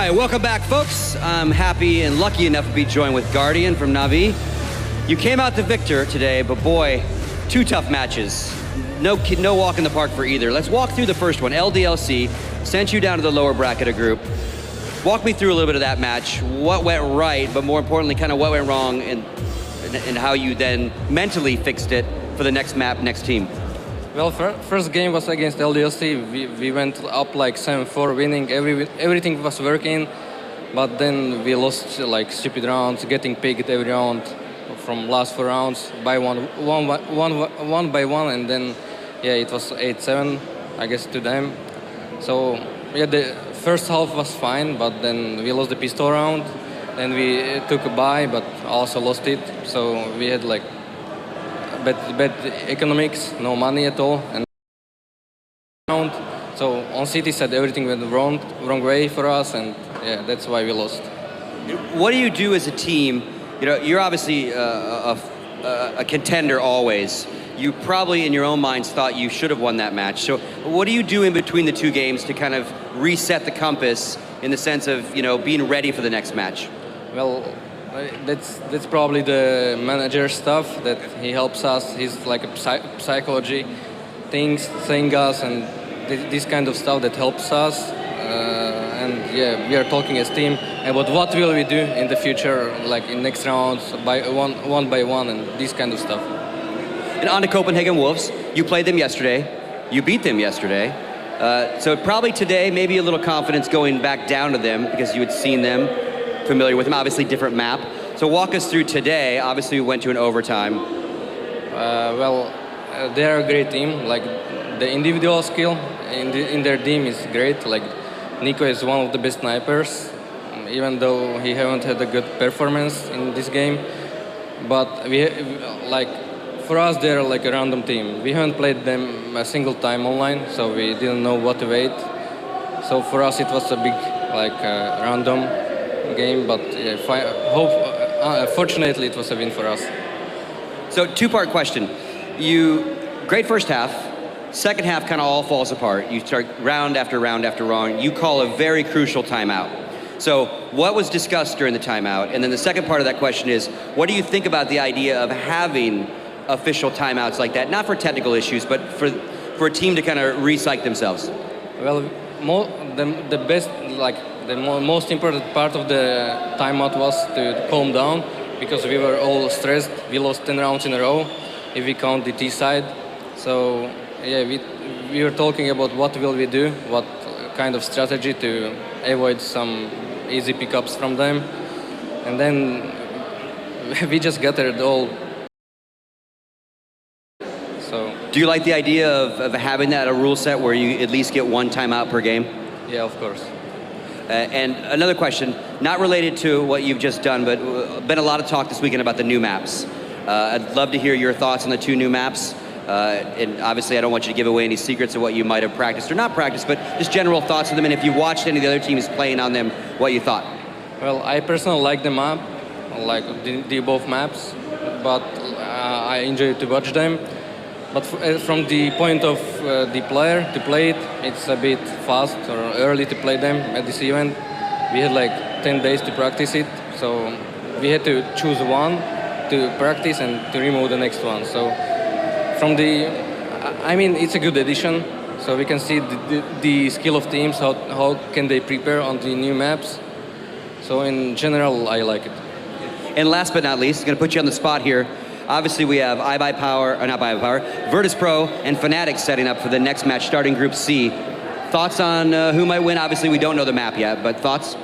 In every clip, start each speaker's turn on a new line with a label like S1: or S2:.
S1: right, welcome back, folks. I'm happy and lucky enough to be joined with Guardian from Na'Vi. You came out the victor today, but boy, two tough matches. No walk in the park for either. Let's walk through the first one. LDLC sent you down to the lower bracket of group. Walk me through a little bit of that match. What went right, but more importantly, kind of what went wrong and how you then mentally fixed it for the next map, next team.
S2: Well, first game was against LDLC. We went up like 7-4, winning. Everything was working, but then we lost like stupid rounds, getting picked every round from last 4 rounds by one by one, and then yeah, it was 8-7, I guess, to them. So yeah, the first half was fine, but then we lost the pistol round, then we took a bye, but also lost it. So we had like bad economics, no money at all, and so on City said everything went wrong way for us, and yeah, that's why we lost.
S1: What do you do as a team? You know, you're obviously a contender always. You probably in your own minds thought you should have won that match. So what do you do in between the two games to kind of reset the compass in the sense of, you know, being ready for the next match?
S2: Well, that's probably the manager stuff that he helps us. He's like a psychology things, saying us, and this kind of stuff that helps us. And yeah, we are talking as team about what will we do in the future, like in next rounds, one by one, and this kind of stuff.
S1: And on to Copenhagen Wolves, you played them yesterday, you beat them yesterday. So probably today, maybe a little confidence going back down to them because you had seen them, familiar with them, obviously different map. So walk us through today. Obviously we went to an overtime.
S2: Well, they're a great team. Like the individual skill in their team is great. Like Nico is one of the best snipers, even though he haven't had a good performance in this game. But for us, they're like a random team. We haven't played them a single time online, so we didn't know what to wait. So for us, it was a big, random game, but fortunately, it was a win for us.
S1: So two-part question. Great first half. Second half kind of all falls apart. You start round after round after round. You call a very crucial timeout. So what was discussed during the timeout? And then the second part of that question is, what do you think about the idea of having official timeouts like that? Not for technical issues, but for a team to kind of re-psych themselves.
S2: Well, the best, the most important part of the timeout was to calm down, because we were all stressed. We lost 10 rounds in a row, if we count the T side. So yeah, we were talking about what will we do, what kind of strategy to avoid some easy pickups from them. And then we just gathered all. So.
S1: Do you like the idea of having that a rule set where you at least get one timeout per game?
S2: Yeah, of course.
S1: And another question, not related to what you've just done, but been a lot of talk this weekend about the new maps. I'd love to hear your thoughts on the 2 new maps. And obviously I don't want you to give away any secrets of what you might have practiced or not practiced, but just general thoughts of them, and if you watched any of the other teams playing on them, what you thought.
S2: Well, I personally like the map, like the both maps, but I enjoy to watch them. But from the point of the player to play it, it's a bit fast or early to play them at this event. We had like 10 days to practice it, so we had to choose one to practice and to remove the next one. So it's a good addition, so we can see the skill of teams, how can they prepare on the new maps. So in general, I like it.
S1: And last but not least, I'm gonna put you on the spot here. Obviously we have Virtus Pro and Fnatic setting up for the next match, starting Group C. Thoughts on who might win? Obviously we don't know the map yet, but thoughts?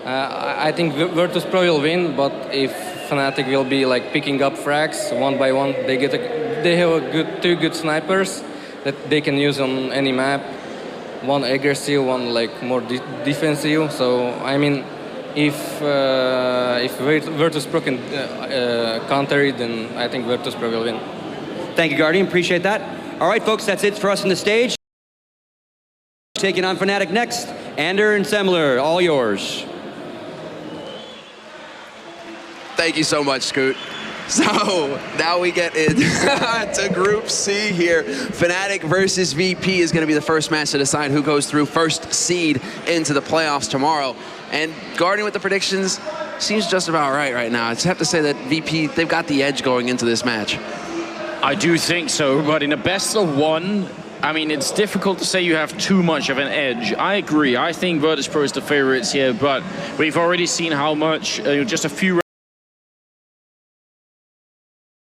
S2: I think Virtus Pro will win, but if Fnatic will be like picking up frags one by one, they have two good snipers that they can use on any map. One aggressive, one like more defensive. So I mean, if Virtus Pro can counter it, then I think Virtus Pro will win.
S1: Thank you, Guardian. Appreciate that. All right, folks, that's it for us on the stage. Taking on Fnatic next. Ander and Semler, all yours.
S3: Thank you so much, Scoot. So now we get into Group C here. Fnatic versus VP is going to be the first match to decide who goes through first seed into the playoffs tomorrow. And Guardian with the predictions seems just about right now. I just have to say that VP, they've got the edge going into this match.
S4: I do think so, but in a best of one, I mean, it's difficult to say you have too much of an edge. I agree. I think Virtus.pro is the favorites here, but we've already seen how much, just a few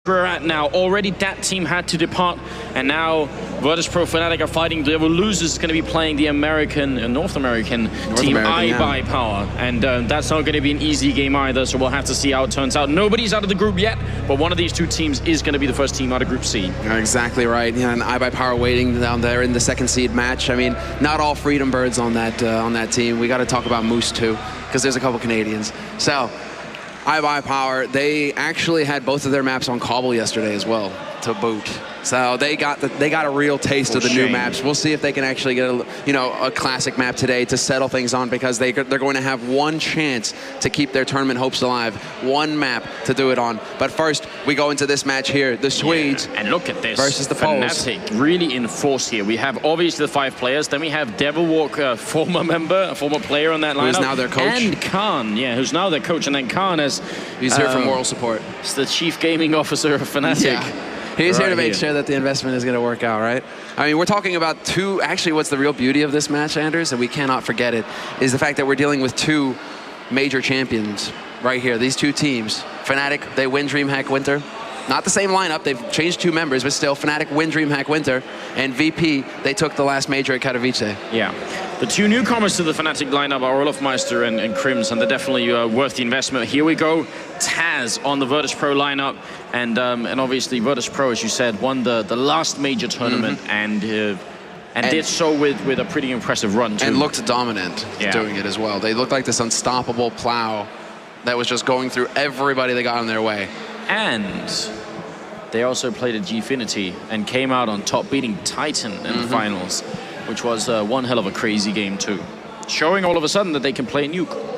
S4: we're at now. Already that team had to depart, and now Virtus.pro Fnatic are fighting. The losers is going to be playing the North American team iBuyPower, and that's not going to be an easy game either, so we'll have to see how it turns out. Nobody's out of the group yet, but one of these two teams is going to be the first team out of Group C.
S3: You're exactly right. Yeah, and iBuyPower waiting down there in the second seed match. I mean, not all Freedom Birds on that team. We got to talk about Moose too, because there's a couple Canadians. So iBuyPower, they actually had both of their maps on Cobble yesterday as well, to boot. So they got a real taste of the new maps. We'll see if they can actually get a classic map today to settle things on, because they're going to have one chance to keep their tournament hopes alive. One map to do it on. But first, we go into this match here. The Swedes
S4: and look at this
S3: versus the Poles.
S4: Fnatic really in force here. We have obviously the 5 players. Then we have Devilwalk, former player on that lineup.
S3: Who's now their coach.
S4: And Khan, who's now their coach. And then Khan
S3: he's here for moral support.
S4: He's the chief gaming officer of Fnatic.
S3: Yeah. He's here to make sure that the investment is going to work out, right? I mean, we're talking about two, actually what's the real beauty of this match, Anders, and we cannot forget it, is the fact that we're dealing with two major champions right here. These two teams. Fnatic, they win DreamHack Winter. Not the same lineup, they've changed 2 members, but still, Fnatic win DreamHack Winter, and VP, they took the last major at Katowice.
S4: Yeah. The 2 newcomers to the Fnatic lineup are Olofmeister and Crims, and they're definitely worth the investment. Here we go, Taz on the Virtus.pro lineup, and obviously Virtus.pro, as you said, won the last major tournament, and did so with a pretty impressive run too.
S3: And looked dominant doing it as well. They looked like this unstoppable plow that was just going through everybody that got in their way.
S4: And they also played at Gfinity and came out on top, beating Titan in the finals, which was one hell of a crazy game too. Showing all of a sudden that they can play Nuke.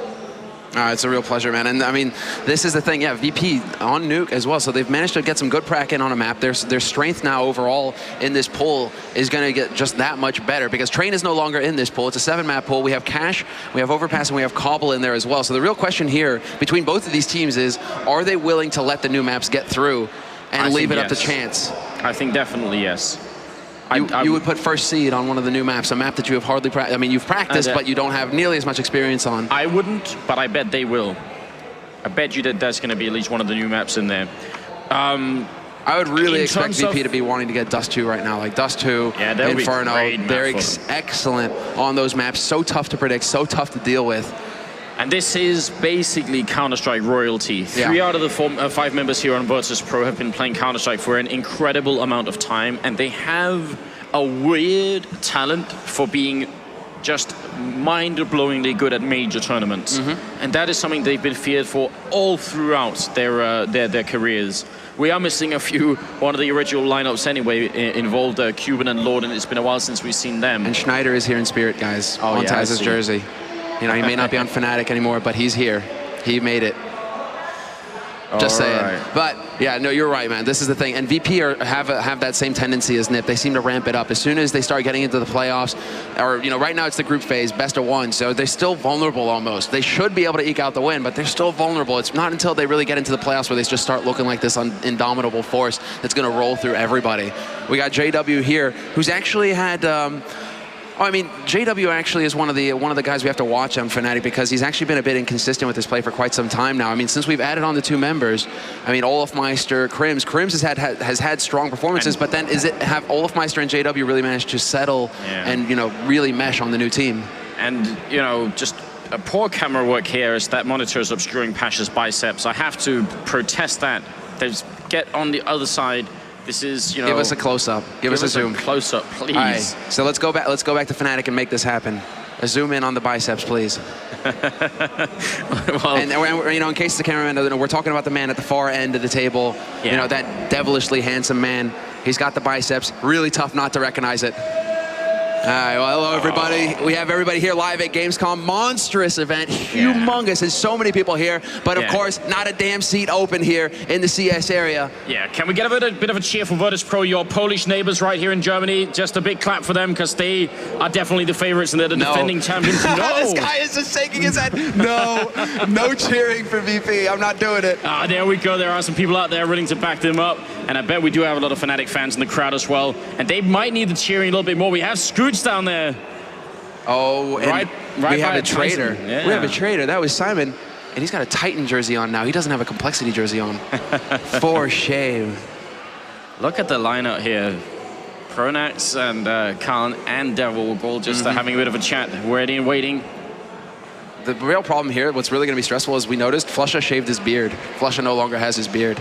S3: It's a real pleasure, man. And I mean, this is the thing, VP on Nuke as well. So they've managed to get some good prac in on a map. Their strength now overall in this pool is going to get just that much better, because Train is no longer in this pool. It's a 7-map pool. We have Cash, we have Overpass, and we have Cobble in there as well. So the real question here between both of these teams is, are they willing to let the new maps get through and leave it up to chance?
S4: I think definitely yes.
S3: You would put first seed on one of the new maps, a map that you have hardly practiced. I mean, you've practiced, but you don't have nearly as much experience on.
S4: I wouldn't, but I bet they will. I bet you that that's going to be at least one of the new maps in there.
S3: I would really expect VP to be wanting to get Dust 2 right now. Like Dust 2, Inferno, they're excellent on those maps. So tough to predict, so tough to deal with.
S4: And this is basically Counter-Strike royalty. 3 out of the 5 members here on Virtus.pro have been playing Counter-Strike for an incredible amount of time, and they have a weird talent for being just mind-blowingly good at major tournaments. And that is something they've been feared for all throughout their careers. We are missing a few. One of the original lineups anyway involved Cuban and Lord, and it's been a while since we've seen them.
S3: And Schneider is here in spirit, guys, on Taz's jersey. You know, he may not be on Fnatic anymore, but he's here. He made it. Just saying. Right. But yeah, no, you're right, man. This is the thing. And VP have that same tendency as NiP. They seem to ramp it up as soon as they start getting into the playoffs. Or right now it's the group phase, best of 1. So they're still vulnerable almost. They should be able to eke out the win, but they're still vulnerable. It's not until they really get into the playoffs where they just start looking like this indomitable force that's going to roll through everybody. We got JW here, who's actually had. I mean, JW actually is one of the guys we have to watch on Fnatic, because he's actually been a bit inconsistent with his play for quite some time now. I mean, since we've added on the 2 members, I mean, Olofmeister, Crims has had strong performances, but then have Olofmeister and JW really managed to settle and really mesh on the new team? And
S4: just a poor camera work here as that monitor is obscuring Pasha's biceps. I have to protest that. Get on the other side. This is,
S3: Give us a close-up. Give us a zoom.
S4: Close-up, please.
S3: All right, so let's go back to Fnatic and make this happen. A zoom in on the biceps, please. Well, and in case the cameraman doesn't know, we're talking about the man at the far end of the table. That devilishly handsome man. He's got the biceps. Really tough not to recognize it. All right, well, hello, everybody. We have everybody here live at Gamescom. Monstrous event, humongous, and so many people here. But, of course, not a damn seat open here in the CS area.
S4: Yeah, can we get a bit of a cheer for Virtus.pro, your Polish neighbors right here in Germany? Just a big clap for them, because they are definitely the favorites, and they're the defending champions. No!
S3: This guy is just shaking his head. No, no cheering for VP. I'm not doing it.
S4: There we go. There are some people out there willing to back them up. And I bet we do have a lot of Fnatic fans in the crowd as well. And they might need the cheering a little bit more. We have Scooch down there.
S3: Oh, and
S4: right
S3: we have a trader.
S4: Yeah.
S3: We have a trader. That was Simon. And he's got a Titan jersey on now. He doesn't have a Complexity jersey on. For shame.
S4: Look at the lineup here. Pronax and Khan and Devil all just having a bit of a chat. Ready and waiting.
S3: The real problem here, what's really going to be stressful, is we noticed Flusha shaved his beard. Flusha no longer has his beard.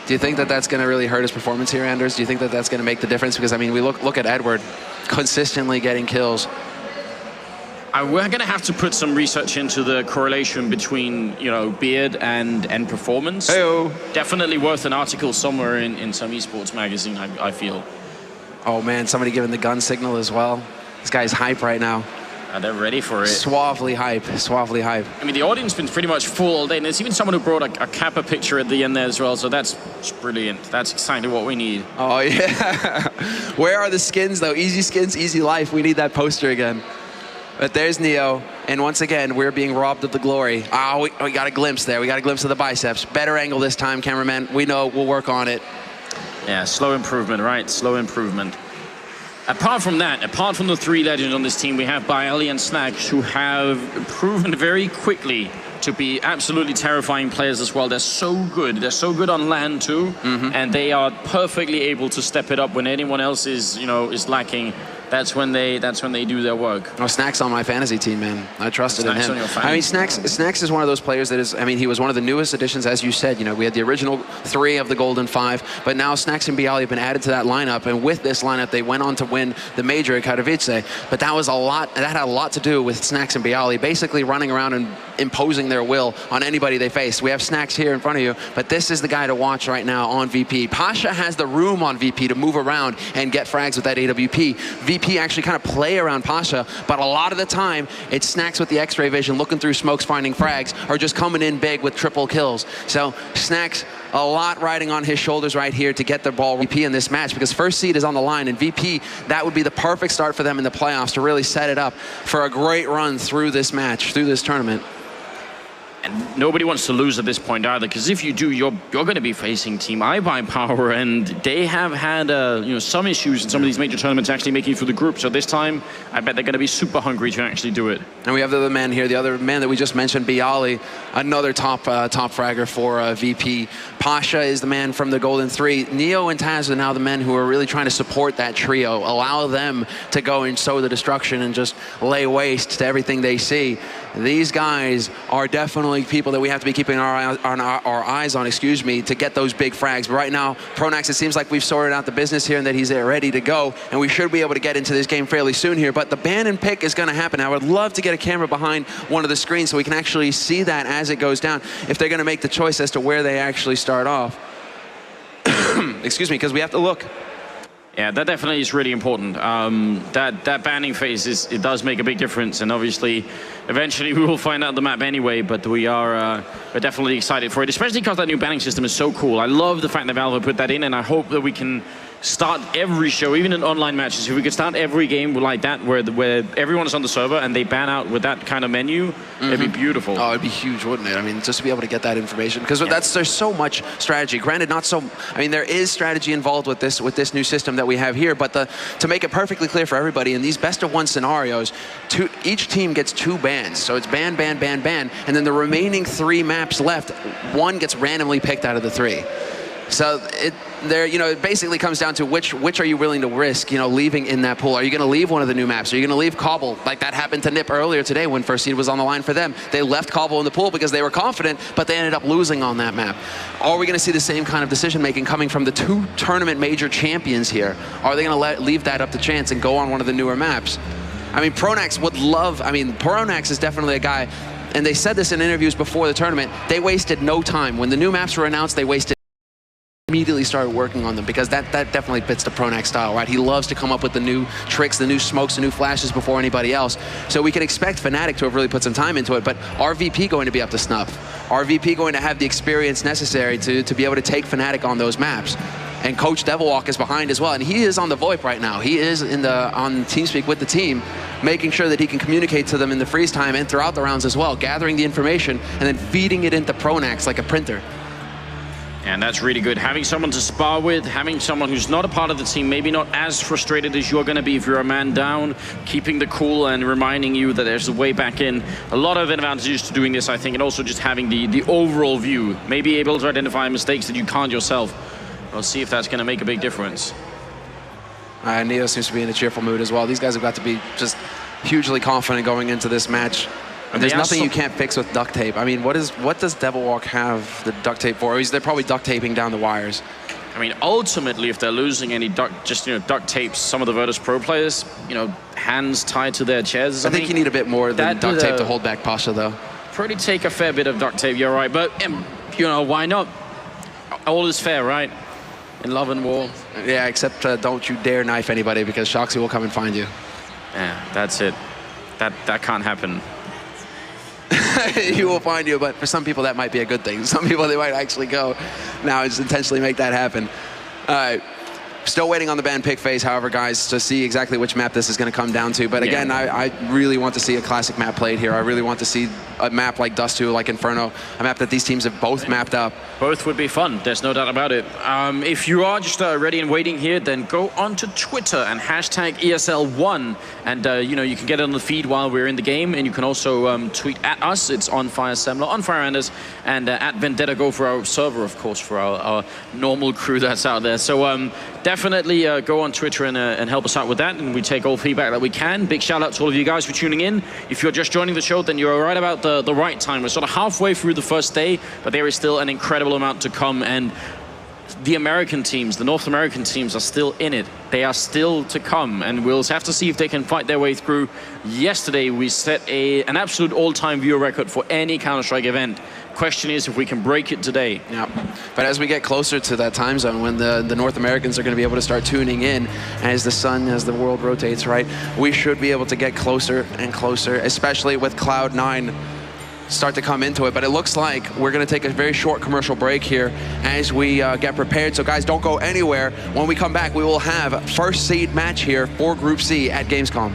S3: Do you think that that's going to really hurt his performance here, Anders? Do you think that that's going to make the difference? Because, I mean, we look at Edward consistently getting kills.
S4: We're going to have to put some research into the correlation between, you know, beard and performance.
S3: Hey-o.
S4: Definitely worth an article somewhere in some esports magazine, I feel.
S3: Oh, man, somebody giving the gun signal as well. This guy's hype right now.
S4: They're ready for it.
S3: Suavely hype, suavely hype.
S4: I mean, the audience has been pretty much full all day, and there's even someone who brought a Kappa picture at the end there as well, so that's brilliant. That's exactly what we need.
S3: Oh, yeah. Where are the skins, though? Easy skins, easy life. We need that poster again. But there's Neo, and once again, we're being robbed of the glory. Oh, we got a glimpse there. We got a glimpse of the biceps. Better angle this time, cameraman. We know, we'll work on it.
S4: Yeah, slow improvement, right? Slow improvement. Apart from that, apart from the three legends on this team, we have Baeli and Snacks, who have proven very quickly to be absolutely terrifying players as well. They're so good. They're so good on land too, and they are perfectly able to step it up when anyone else is, you know, is lacking. That's when they do their work.
S3: Oh, Snacks on my fantasy team, man. I trusted in him. I mean, Snacks is one of those players that is, I mean, he was one of the newest additions, as you said. You know, we had the original 3 of the Golden 5, but now Snacks and Baeli have been added to that lineup, and with this lineup, they went on to win the major at Katowice. But that was that had a lot to do with Snacks and Baeli basically running around and imposing their will on anybody they face. We have Snacks here in front of you, but this is the guy to watch right now on VP. Pasha has the room on VP to move around and get frags with that AWP. VP actually kind of play around Pasha, but a lot of the time, it's Snacks with the X-ray vision, looking through smokes, finding frags, or just coming in big with triple kills. So Snacks, a lot riding on his shoulders right here to get the ball VP in this match, because first seed is on the line, and VP, that would be the perfect start for them in the playoffs to really set it up for a great run through this match, through this tournament.
S4: And nobody wants to lose at this point either, because if you do, you're going to be facing Team iBuyPower, and they have had you know, some issues in some of these major tournaments actually making it through the group. So this time, I bet they're going to be super hungry to actually do it.
S3: And we have the other man here, the other man that we just mentioned, Baeli, another top fragger for VP. Pasha is the man from the Golden 3. Neo and Taz are now the men who are really trying to support that trio, allow them to go and sow the destruction and just lay waste to everything they see. These guys are definitely people that we have to be keeping our eyes on, excuse me, to get those big frags. But right now, Pronax, it seems like we've sorted out the business here and that he's there ready to go, and we should be able to get into this game fairly soon here. But the ban and pick is going to happen. I would love to get a camera behind one of the screens so we can actually see that as it goes down, if they're going to make the choice as to where they actually start off. Excuse me, because we have to look.
S4: Yeah, that definitely is really important. That banning phase, it does make a big difference, and obviously, eventually we will find out the map anyway, but we're definitely excited for it, especially because that new banning system is so cool. I love the fact that Valve put that in, and I hope that we can start every show, even in online matches, if we could start every game like that, where everyone is on the server and they ban out with that kind of menu, it'd be beautiful.
S3: Oh, it'd be huge, wouldn't it? I mean, just to be able to get that information, because there's so much strategy. Granted, not so. I mean, there is strategy involved with this new system that we have here, but to make it perfectly clear for everybody, in these best-of-1 scenarios, each team gets 2 bans. So it's ban, ban, ban, ban, and then the remaining 3 maps left, 1 gets randomly picked out of the 3. So it basically comes down to which are you willing to risk, leaving in that pool. Are you going to leave one of the new maps? Are you going to leave Cobble? Like that happened to Nip earlier today when first seed was on the line for them. They left Cobble in the pool because they were confident, but they ended up losing on that map. Are we going to see the same kind of decision making coming from the 2 tournament major champions here? Are they going to leave that up to chance and go on one of the newer maps? I mean, Pronax would love. I mean, Pronax is definitely a guy, and they said this in interviews before the tournament. They wasted no time when the new maps were announced. They wasted immediately started working on them, because that definitely fits the Pronax style, right? He loves to come up with the new tricks, the new smokes, the new flashes before anybody else. So we can expect Fnatic to have really put some time into it, but our VP going to be up to snuff. Our VP going to have the experience necessary to be able to take Fnatic on those maps. And Coach Devilwalk is behind as well, and he is on the VoIP right now. He is on TeamSpeak with the team, making sure that he can communicate to them in the freeze time and throughout the rounds as well, gathering the information and then feeding it into Pronax like a printer.
S4: And that's really good. Having someone to spar with, having someone who's not a part of the team, maybe not as frustrated as you're going to be if you're a man down, keeping the cool and reminding you that there's a way back in. A lot of advantages to doing this, I think, and also just having the overall view. Maybe able to identify mistakes that you can't yourself. We'll see if that's going to make a big difference.
S3: Neo seems to be in a cheerful mood as well. These guys have got to be just hugely confident going into this match. And there's nothing you can't fix with duct tape. I mean, what does Devilwalk have the duct tape for? They're probably duct taping down the wires.
S4: I mean, ultimately, if they're losing any duct tapes, some of the Virtus Pro players, hands tied to their chairs.
S3: I think you need a bit more than duct tape to hold back Pasha, though.
S4: Probably take a fair bit of duct tape, you're right. But, why not? All is fair, right? In love and war.
S3: Yeah, except don't you dare knife anybody, because Shoxy will come and find you.
S4: Yeah, that's it. That can't happen.
S3: He will find you, but for some people that might be a good thing. Some people, they might actually go now and just intentionally make that happen. All right. Still waiting on the ban pick phase, however, guys, to see exactly which map this is going to come down to. But again, I really want to see a classic map played here. I really want to see a map like Dust 2, like Inferno, a map that these teams have both mapped up.
S4: Both would be fun. There's no doubt about it. If you are just ready and waiting here, then go onto Twitter and hashtag ESL1. And, you can get it on the feed while we're in the game. And you can also tweet at us. It's on Fire Semler, on Fire Anders, and at Vendetta Go for our server, of course, for our normal crew that's out there. So definitely go on Twitter and help us out with that. And we take all feedback that we can. Big shout out to all of you guys for tuning in. If you're just joining the show, then you're right about the right time. We're sort of halfway through the first day, but there is still an incredible amount to come. And the American teams, the North American teams, are still in it. They are still to come, and we'll have to see if they can fight their way through. Yesterday, we set an absolute all-time viewer record for any Counter-Strike event. Question is if we can break it today.
S3: Yeah, but as we get closer to that time zone, when the North Americans are going to be able to start tuning in as the world rotates, right, we should be able to get closer and closer, especially with Cloud9 start to come into it. But it looks like we're going to take a very short commercial break here as we get prepared. So guys, don't go anywhere. When we come back, we will have a first seed match here for Group C at Gamescom.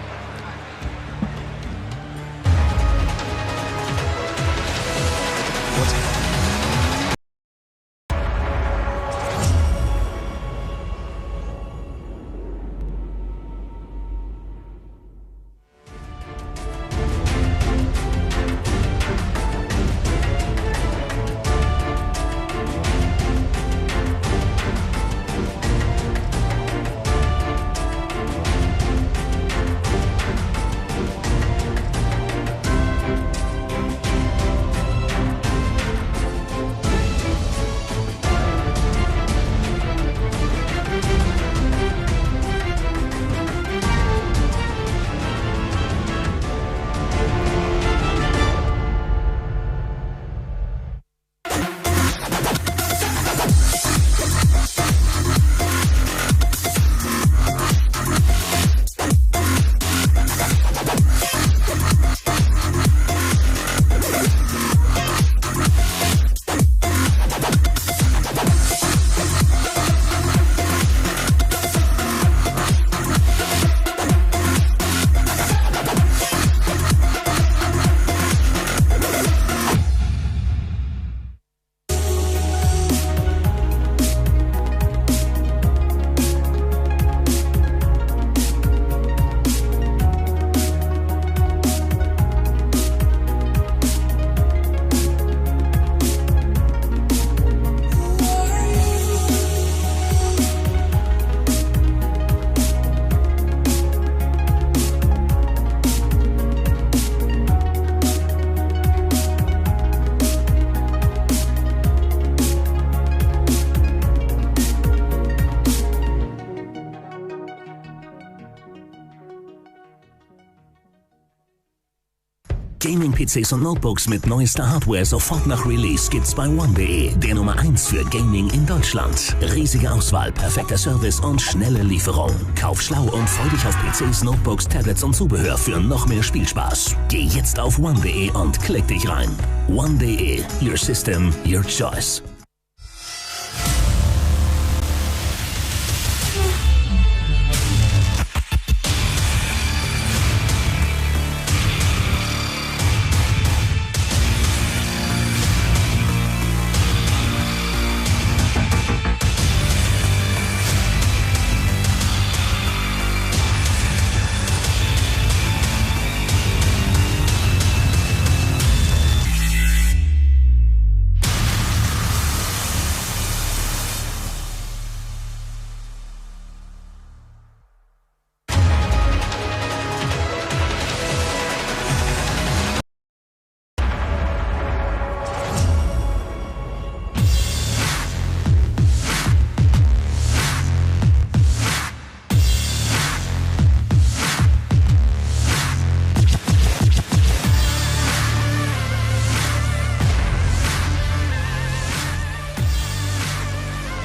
S5: Gaming-PCs und Notebooks mit neuester Hardware sofort nach Release gibt's bei one.de, der Nummer 1 für Gaming in Deutschland. Riesige Auswahl, perfekter Service und schnelle Lieferung. Kauf schlau und freu dich auf PCs, Notebooks, Tablets und Zubehör für noch mehr Spielspaß. Geh jetzt auf one.de und klick dich rein. One.de, your system, your choice.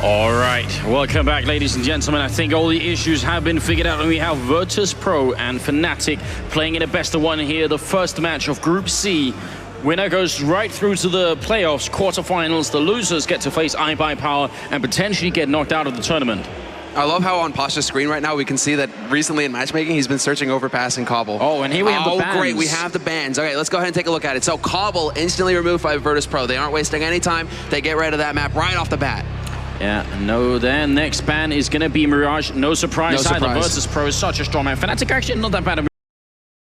S4: All right, welcome back, ladies and gentlemen. I think all the issues have been figured out, and we have Virtus.pro and Fnatic playing in a best-of-one here, the first match of Group C. Winner goes right through to the playoffs, quarterfinals. The losers get to face iBuyPower and potentially get knocked out of the tournament.
S3: I love how on Pasha's screen right now we can see that recently in matchmaking he's been searching Overpass and Cobble.
S4: Oh, and here we have the bans.
S3: Oh, great, we have the bans. Okay, let's go ahead and take a look at it. So Cobble instantly removed by Virtus.pro. They aren't wasting any time. They get rid of that map right off the bat.
S4: Yeah, no, their next ban is going to be Mirage. No surprise either. Virtus.pro is such a strong man. Fnatic actually not that bad.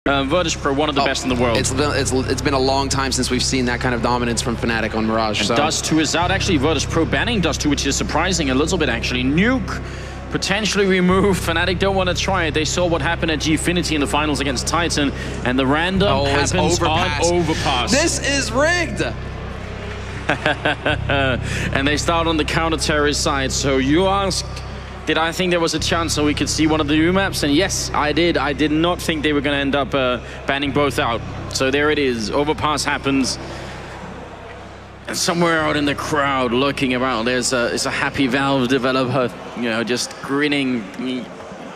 S4: Virtus.pro, one of the best in the world.
S3: It's been a long time since we've seen that kind of dominance from Fnatic on Mirage.
S4: And
S3: so.
S4: Dust2 is out. Actually, Virtus.pro banning Dust2, which is surprising a little bit, actually. Nuke potentially removed. Fnatic don't want to try it. They saw what happened at Gfinity in the finals against Titan, and the random happens on Overpass.
S3: This is rigged!
S4: And they start on the counter-terrorist side. So you asked, did I think there was a chance that we could see one of the new maps? And yes, I did. I did not think they were going to end up banning both out. So there it is. Overpass happens. And somewhere out in the crowd, looking around, there's a happy Valve developer, you know, just grinning.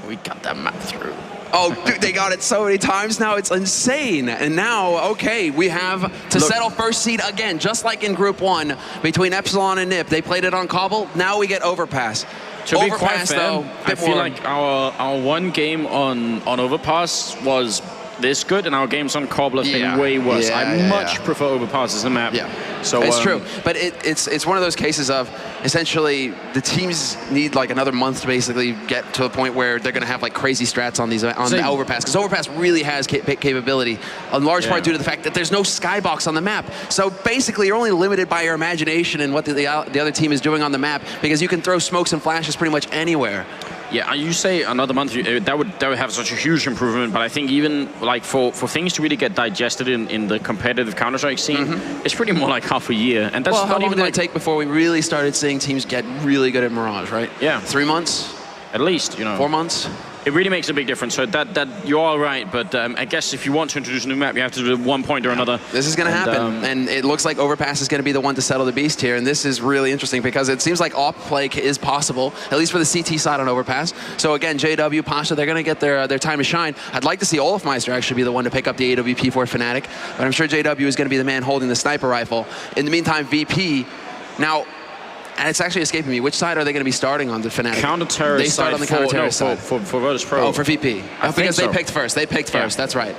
S4: We got that map through.
S3: Oh, dude, they got it so many times now, it's insane. And now, okay, we have to settle first seed again, just like in Group 1 between Epsilon and NiP. They played it on Cobble, now we get Overpass.
S4: To be quite fair, I feel like our one game on Overpass was this good, and our games on Cobble have been way worse. I much prefer Overpass as a map.
S3: Yeah,
S4: so
S3: it's true. But it's one of those cases of essentially the teams need like another month to basically get to a point where they're going to have like crazy strats on the Overpass, because Overpass really has capability, in large part due to the fact that there's no skybox on the map. So basically, you're only limited by your imagination and what the other team is doing on the map, because you can throw smokes and flashes pretty much anywhere.
S4: Yeah, you say another month, that would have such a huge improvement, but I think even like for things to really get digested in the competitive Counter-Strike scene, it's pretty more like half a year. And that's
S3: well,
S4: not
S3: how long
S4: even
S3: did it take before we really started seeing teams get really good at Mirage, right?
S4: Yeah.
S3: 3 months?
S4: At least, you know.
S3: 4 months?
S4: It really makes a big difference. So that you're all right, but I guess if you want to introduce a new map, you have to do it at one point or another.
S3: This is going to happen, and it looks like Overpass is going to be the one to settle the beast here, and this is really interesting because it seems like off play is possible, at least for the CT side on Overpass. So again, JW, Pasha, they're going to get their time to shine. I'd like to see Olafmeister actually be the one to pick up the AWP for Fnatic, but I'm sure JW is going to be the man holding the sniper rifle. In the meantime, VP, now, and it's actually escaping me. Which side are they going to be starting on the Fnatic?
S4: Counter-terrorist.
S3: They start on the counter-terrorist side.
S4: For Virtus.pro.
S3: Oh, for VP. Because they picked first. They picked first. That's right.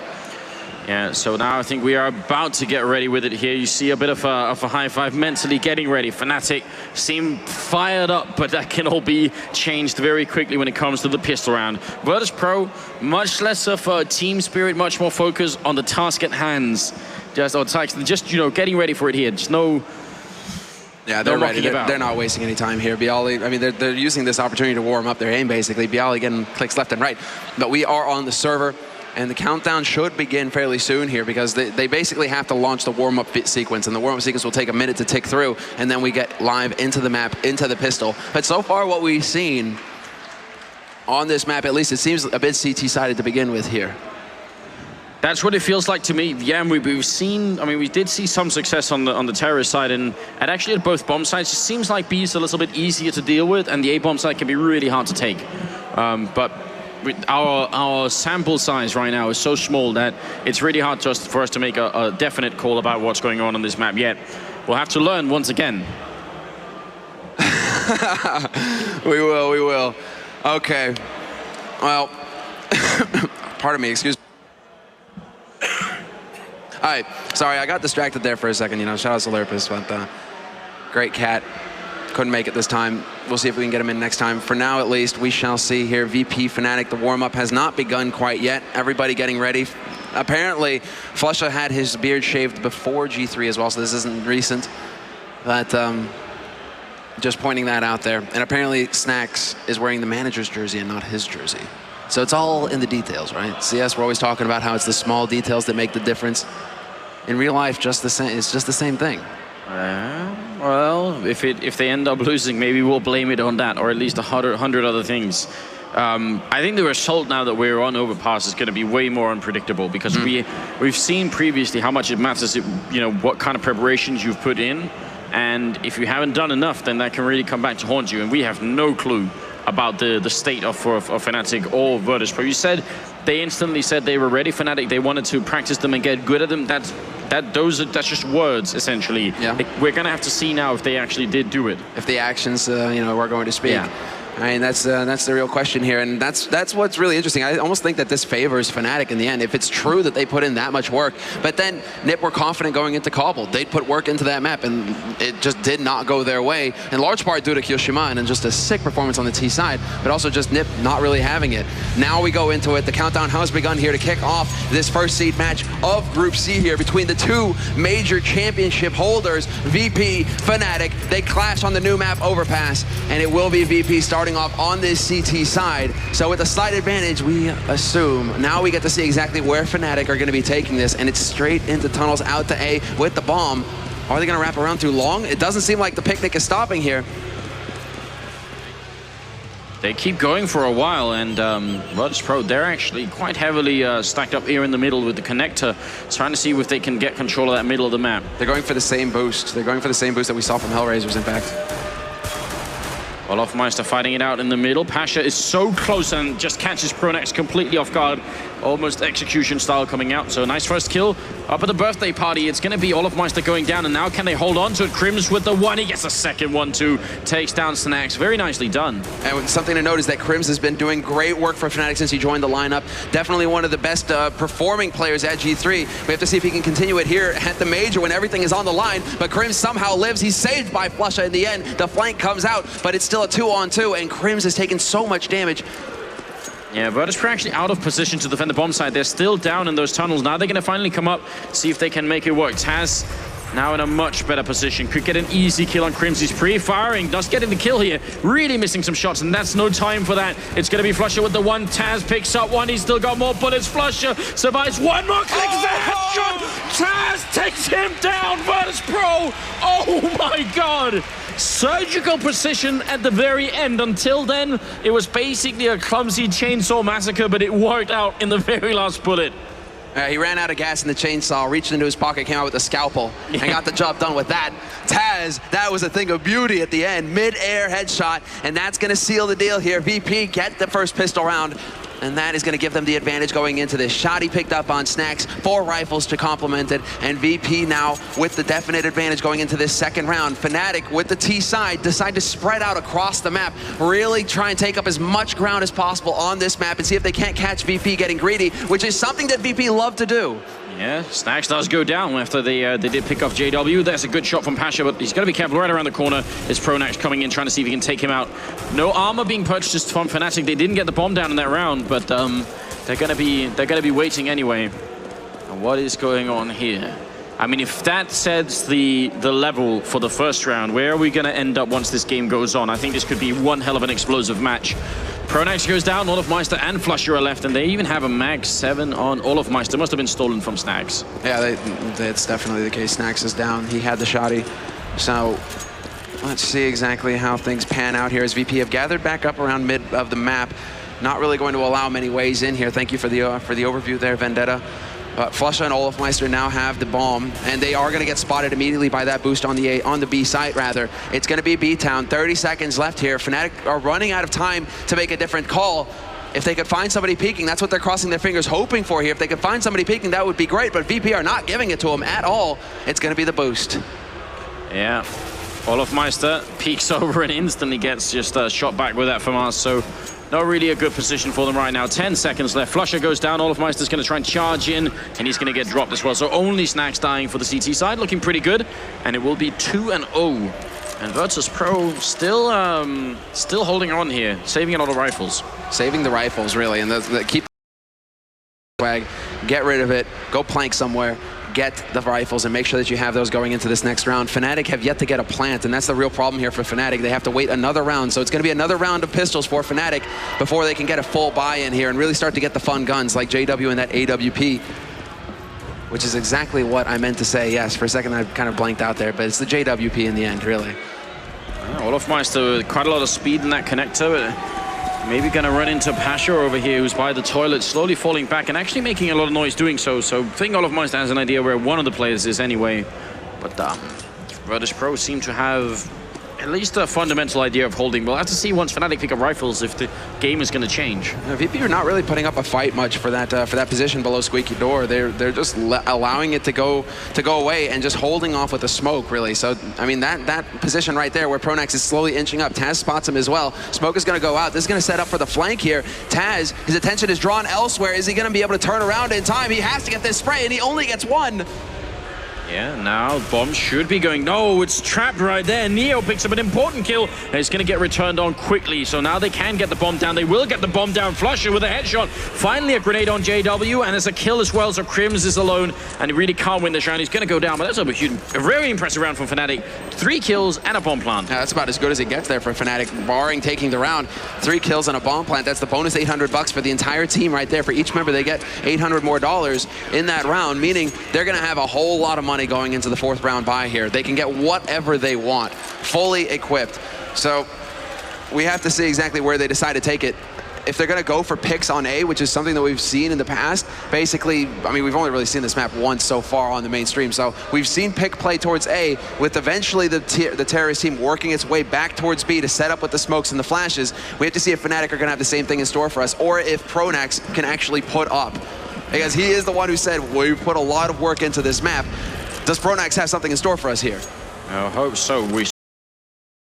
S4: Yeah, so now I think we are about to get ready with it here. You see a bit of a high five mentally getting ready. Fnatic seem fired up, but that can all be changed very quickly when it comes to the pistol round. Virtus.pro, much less of a team spirit, much more focus on the task at hands. Just you know, getting ready for it here. Just no...
S3: Yeah, they're ready. They're not wasting any time here. Bialy, I mean, they're using this opportunity to warm up their aim, basically. Bialy getting clicks left and right. But we are on the server, and the countdown should begin fairly soon here, because they basically have to launch the warm-up sequence, and the warm-up sequence will take a minute to tick through, and then we get live into the map, into the pistol. But so far, what we've seen on this map, at least, it seems a bit CT-sided to begin with here.
S4: That's what it feels like to me. Yeah, and we've seen, I mean, we did see some success on the terrorist side, and actually at both bomb sides, it seems like B is a little bit easier to deal with, and the A bomb side can be really hard to take. But our sample size right now is so small that it's really hard just for us to make a definite call about what's going on this map yet. We'll have to learn once again.
S3: We will. Okay. Well, pardon me, excuse me. All right, sorry, I got distracted there for a second. You know, shout out to Lerpus, but great cat. Couldn't make it this time. We'll see if we can get him in next time. For now, at least, we shall see here. VP Fnatic, the warm-up has not begun quite yet. Everybody getting ready. Apparently, Flusha had his beard shaved before G3 as well, so this isn't recent. But just pointing that out there. And apparently, Snacks is wearing the manager's jersey and not his jersey. So it's all in the details, right? CS, we're always talking about how it's the small details that make the difference. In real life, just the same. It's just the same thing.
S4: Well, if they end up losing, maybe we'll blame it on that, or at least 100 other things. I think the result now that we're on Overpass is going to be way more unpredictable, because we've seen previously how much it matters, you know, what kind of preparations you've put in, and if you haven't done enough, then that can really come back to haunt you. And we have no clue about the state of Fnatic or Virtus.pro. You said they instantly said they were ready. Fnatic, they wanted to practice them and get good at them. That's just words, essentially.
S3: Yeah.
S4: We're gonna have to see now if they actually did do it.
S3: If the actions, you know, are going to speak. Yeah. I mean, that's the real question here, and that's what's really interesting. I almost think that this favors Fnatic in the end, if it's true that they put in that much work. But then NiP were confident going into Cobble. They'd put work into that map, and it just did not go their way, in large part due to Kyoshima and just a sick performance on the T side, but also just NiP not really having it. Now we go into it. The countdown has begun here to kick off this first seed match of Group C here between the two major championship holders, VP, Fnatic. They clash on the new map Overpass, and it will be VP starting off on this CT side. So with a slight advantage, we assume. Now we get to see exactly where Fnatic are going to be taking this, and it's straight into tunnels out to A with the bomb. Are they going to wrap around too long? It doesn't seem like the picnic is stopping here.
S4: They keep going for a while, and Virtus.pro, they're actually quite heavily stacked up here in the middle with the connector, trying to see if they can get control of that middle of the map.
S3: They're going for the same boost. They're going for the same boost that we saw from Hellraisers, in fact.
S4: Olofmeister fighting it out in the middle. Pasha is so close and just catches Pronax completely off guard. Almost execution style coming out. So a nice first kill up at the birthday party. It's going to be Olofmeister going down, and now can they hold on to it? Crims with the one. He gets a second one too. Takes down Snacks. Very nicely done. And
S3: something to note is that Crims has been doing great work for Fnatic since he joined the lineup. Definitely one of the best performing players at G3. We have to see if he can continue it here at the major when everything is on the line. But Crims somehow lives. He's saved by Flusha in the end. The flank comes out, but it's still a 2-on-2, and Crims has taken so much damage.
S4: Yeah, Virtus.pro actually out of position to defend the bomb side. They're still down in those tunnels. Now they're going to finally come up, see if they can make it work. Taz now in a much better position. Could get an easy kill on Crims. He's pre-firing, just getting the kill here. Really missing some shots, and that's no time for that. It's going to be Flusha with the one. Taz picks up one. He's still got more bullets. Flusha survives. One more click. Headshot. Taz takes him down. Virtus.pro. Oh my God. Surgical precision at the very end. Until then, it was basically a clumsy chainsaw massacre, but it worked out in the very last bullet.
S3: He ran out of gas in the chainsaw, reached into his pocket, came out with a scalpel, and got the job done with that. Taz, that was a thing of beauty at the end. Mid-air headshot, and that's going to seal the deal here. VP get the first pistol round, and that is going to give them the advantage going into this. Shot he picked up on Snacks, 4 rifles to complement it, and VP now with the definite advantage going into this second round. Fnatic with the T side decide to spread out across the map, really try and take up as much ground as possible on this map and see if they can't catch VP getting greedy, which is something that VP love to do.
S4: Yeah, Snacks does go down after they did pick off JW. There's a good shot from Pasha, but he's got to be careful. Right around the corner is Pronax coming in, trying to see if he can take him out. No armor being purchased from Fnatic. They didn't get the bomb down in that round, but they're gonna be waiting anyway. And what is going on here? I mean, if that sets the level for the first round, where are we gonna end up once this game goes on? I think this could be one hell of an explosive match. Pronax goes down, Olofmeister and Flusha are left, and they even have a mag 7 on Olofmeister. Must have been stolen from Snacks.
S3: Yeah, that's definitely the case. Snacks is down. He had the shotty. So let's see exactly how things pan out here as VP have gathered back up around mid of the map. Not really going to allow many ways in here. Thank you for the overview there, Vendetta. But Flusha and Olofmeister now have the bomb, and they are going to get spotted immediately by that boost on the B site, rather. It's going to be B-Town. 30 seconds left here. Fnatic are running out of time to make a different call. If they could find somebody peeking, that's what they're crossing their fingers hoping for here. If they could find somebody peeking, that would be great, but VP are not giving it to them at all. It's going to be the boost.
S4: Yeah. Olofmeister peeks over and instantly gets just shot back with that from us, so not really a good position for them right now. 10 seconds left. Flusha goes down. Olofmeister's going to try and charge in, and he's going to get dropped as well. So only Snax dying for the CT side, looking pretty good. And it will be 2-0. And Virtus.pro still holding on here, saving a lot of rifles.
S3: Saving the rifles, really, and keep swag, get rid of it, go plank somewhere, get the rifles, and make sure that you have those going into this next round. Fnatic have yet to get a plant, and that's the real problem here for Fnatic. They have to wait another round, so it's going to be another round of pistols for Fnatic before they can get a full buy-in here and really start to get the fun guns like JW and that AWP, which is exactly what I meant to say. Yes, for a second I kind of blanked out there, but it's the JWP in the end, really.
S4: Olofmeister with quite a lot of speed in that connector. Maybe going to run into Pasha over here, who's by the toilet, slowly falling back and actually making a lot of noise doing so. So I think Olofmeister has an idea where one of the players is anyway. But Virtus.pro seem to have at least a fundamental idea of holding. We'll have to see once Fnatic pick up rifles if the game is going to change.
S3: VP are not really putting up a fight much for that position below Squeaky Door. They're just allowing it to go away and just holding off with the smoke, really. So I mean that position right there where Pronax is slowly inching up. Taz spots him as well. Smoke is going to go out. This is going to set up for the flank here. Taz, his attention is drawn elsewhere. Is he going to be able to turn around in time? He has to get this spray, and he only gets one.
S4: Yeah, now bomb should be going. No, it's trapped right there. Neo picks up an important kill, and it's going to get returned on quickly. So now they can get the bomb down. They will get the bomb down. Flusha with a headshot. Finally a grenade on JW, and there's a kill as well. So Crims is alone, and he really can't win this round. He's going to go down, but that's a very impressive round from Fnatic. 3 kills and a bomb plant.
S3: Yeah, that's about as good as it gets there for Fnatic, barring taking the round. 3 kills and a bomb plant. That's the bonus $800 for the entire team right there. For each member, they get $800 more in that round, meaning they're going to have a whole lot of money going into the 4th round buy here. They can get whatever they want, fully equipped. So we have to see exactly where they decide to take it. If they're going to go for picks on A, which is something that we've seen in the past, basically, I mean, we've only really seen this map once so far on the mainstream. So we've seen pick play towards A, with eventually the terrorist team working its way back towards B to set up with the smokes and the flashes. We have to see if Fnatic are going to have the same thing in store for us, or if Pronax can actually put up. Because he is the one who said, we put a lot of work into this map. Does Pronax have something in store for us here?
S4: I hope so. We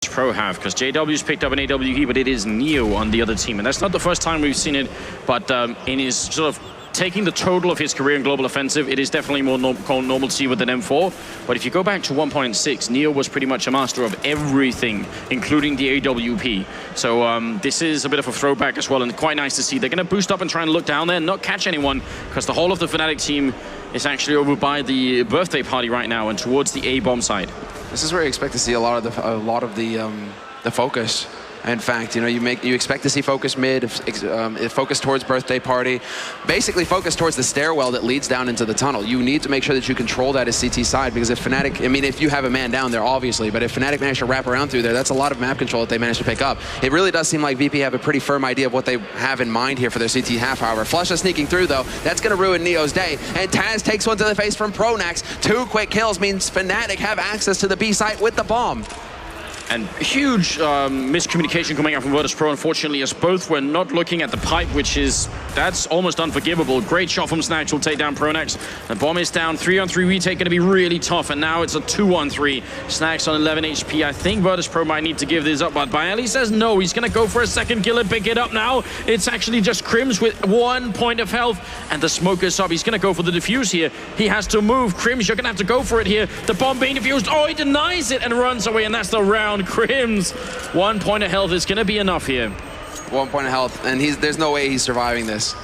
S4: Pro have, because JW's picked up an AWP, but it is Neo on the other team, and that's not the first time we've seen it. But in his sort of taking the total of his career in global offensive, it is definitely more normal to see with an M4. But if you go back to 1.6, Neo was pretty much a master of everything, including the AWP. So this is a bit of a throwback as well, and quite nice to see. They're going to boost up and try and look down there and not catch anyone, because the whole of the Fnatic team is actually over by the birthday party right now and towards the A bomb side.
S3: This is where you expect to see a lot of the focus. In fact, you know, you expect to see focus mid, focus towards birthday party, basically focus towards the stairwell that leads down into the tunnel. You need to make sure that you control that as CT side, because if Fnatic, I mean, if you have a man down there, obviously, but if Fnatic managed to wrap around through there, that's a lot of map control that they managed to pick up. It really does seem like VP have a pretty firm idea of what they have in mind here for their CT half hour. Flusha sneaking through, though, that's going to ruin Neo's day, and Taz takes one to the face from Pronax. 2 quick kills means Fnatic have access to the B site with the bomb.
S4: And huge miscommunication coming out from Virtus.pro, unfortunately, as both were not looking at the pipe, that's almost unforgivable. Great shot from Snax will take down Pronax. The bomb is down. 3-on-3 retake going to be really tough, and now it's a 2-on-3. Snax on 11 HP. I think Virtus.pro might need to give this up, but Baeli says no. He's going to go for a second kill and pick it up now. It's actually just Crims with 1 point of health, and the smoke is up. He's going to go for the defuse here. He has to move. Crims, you're going to have to go for it here. The bomb being defused. Oh, he denies it and runs away, and that's the round. Crims, 1 point of health is going to be enough here.
S3: 1 point of health, and there's no way he's surviving this.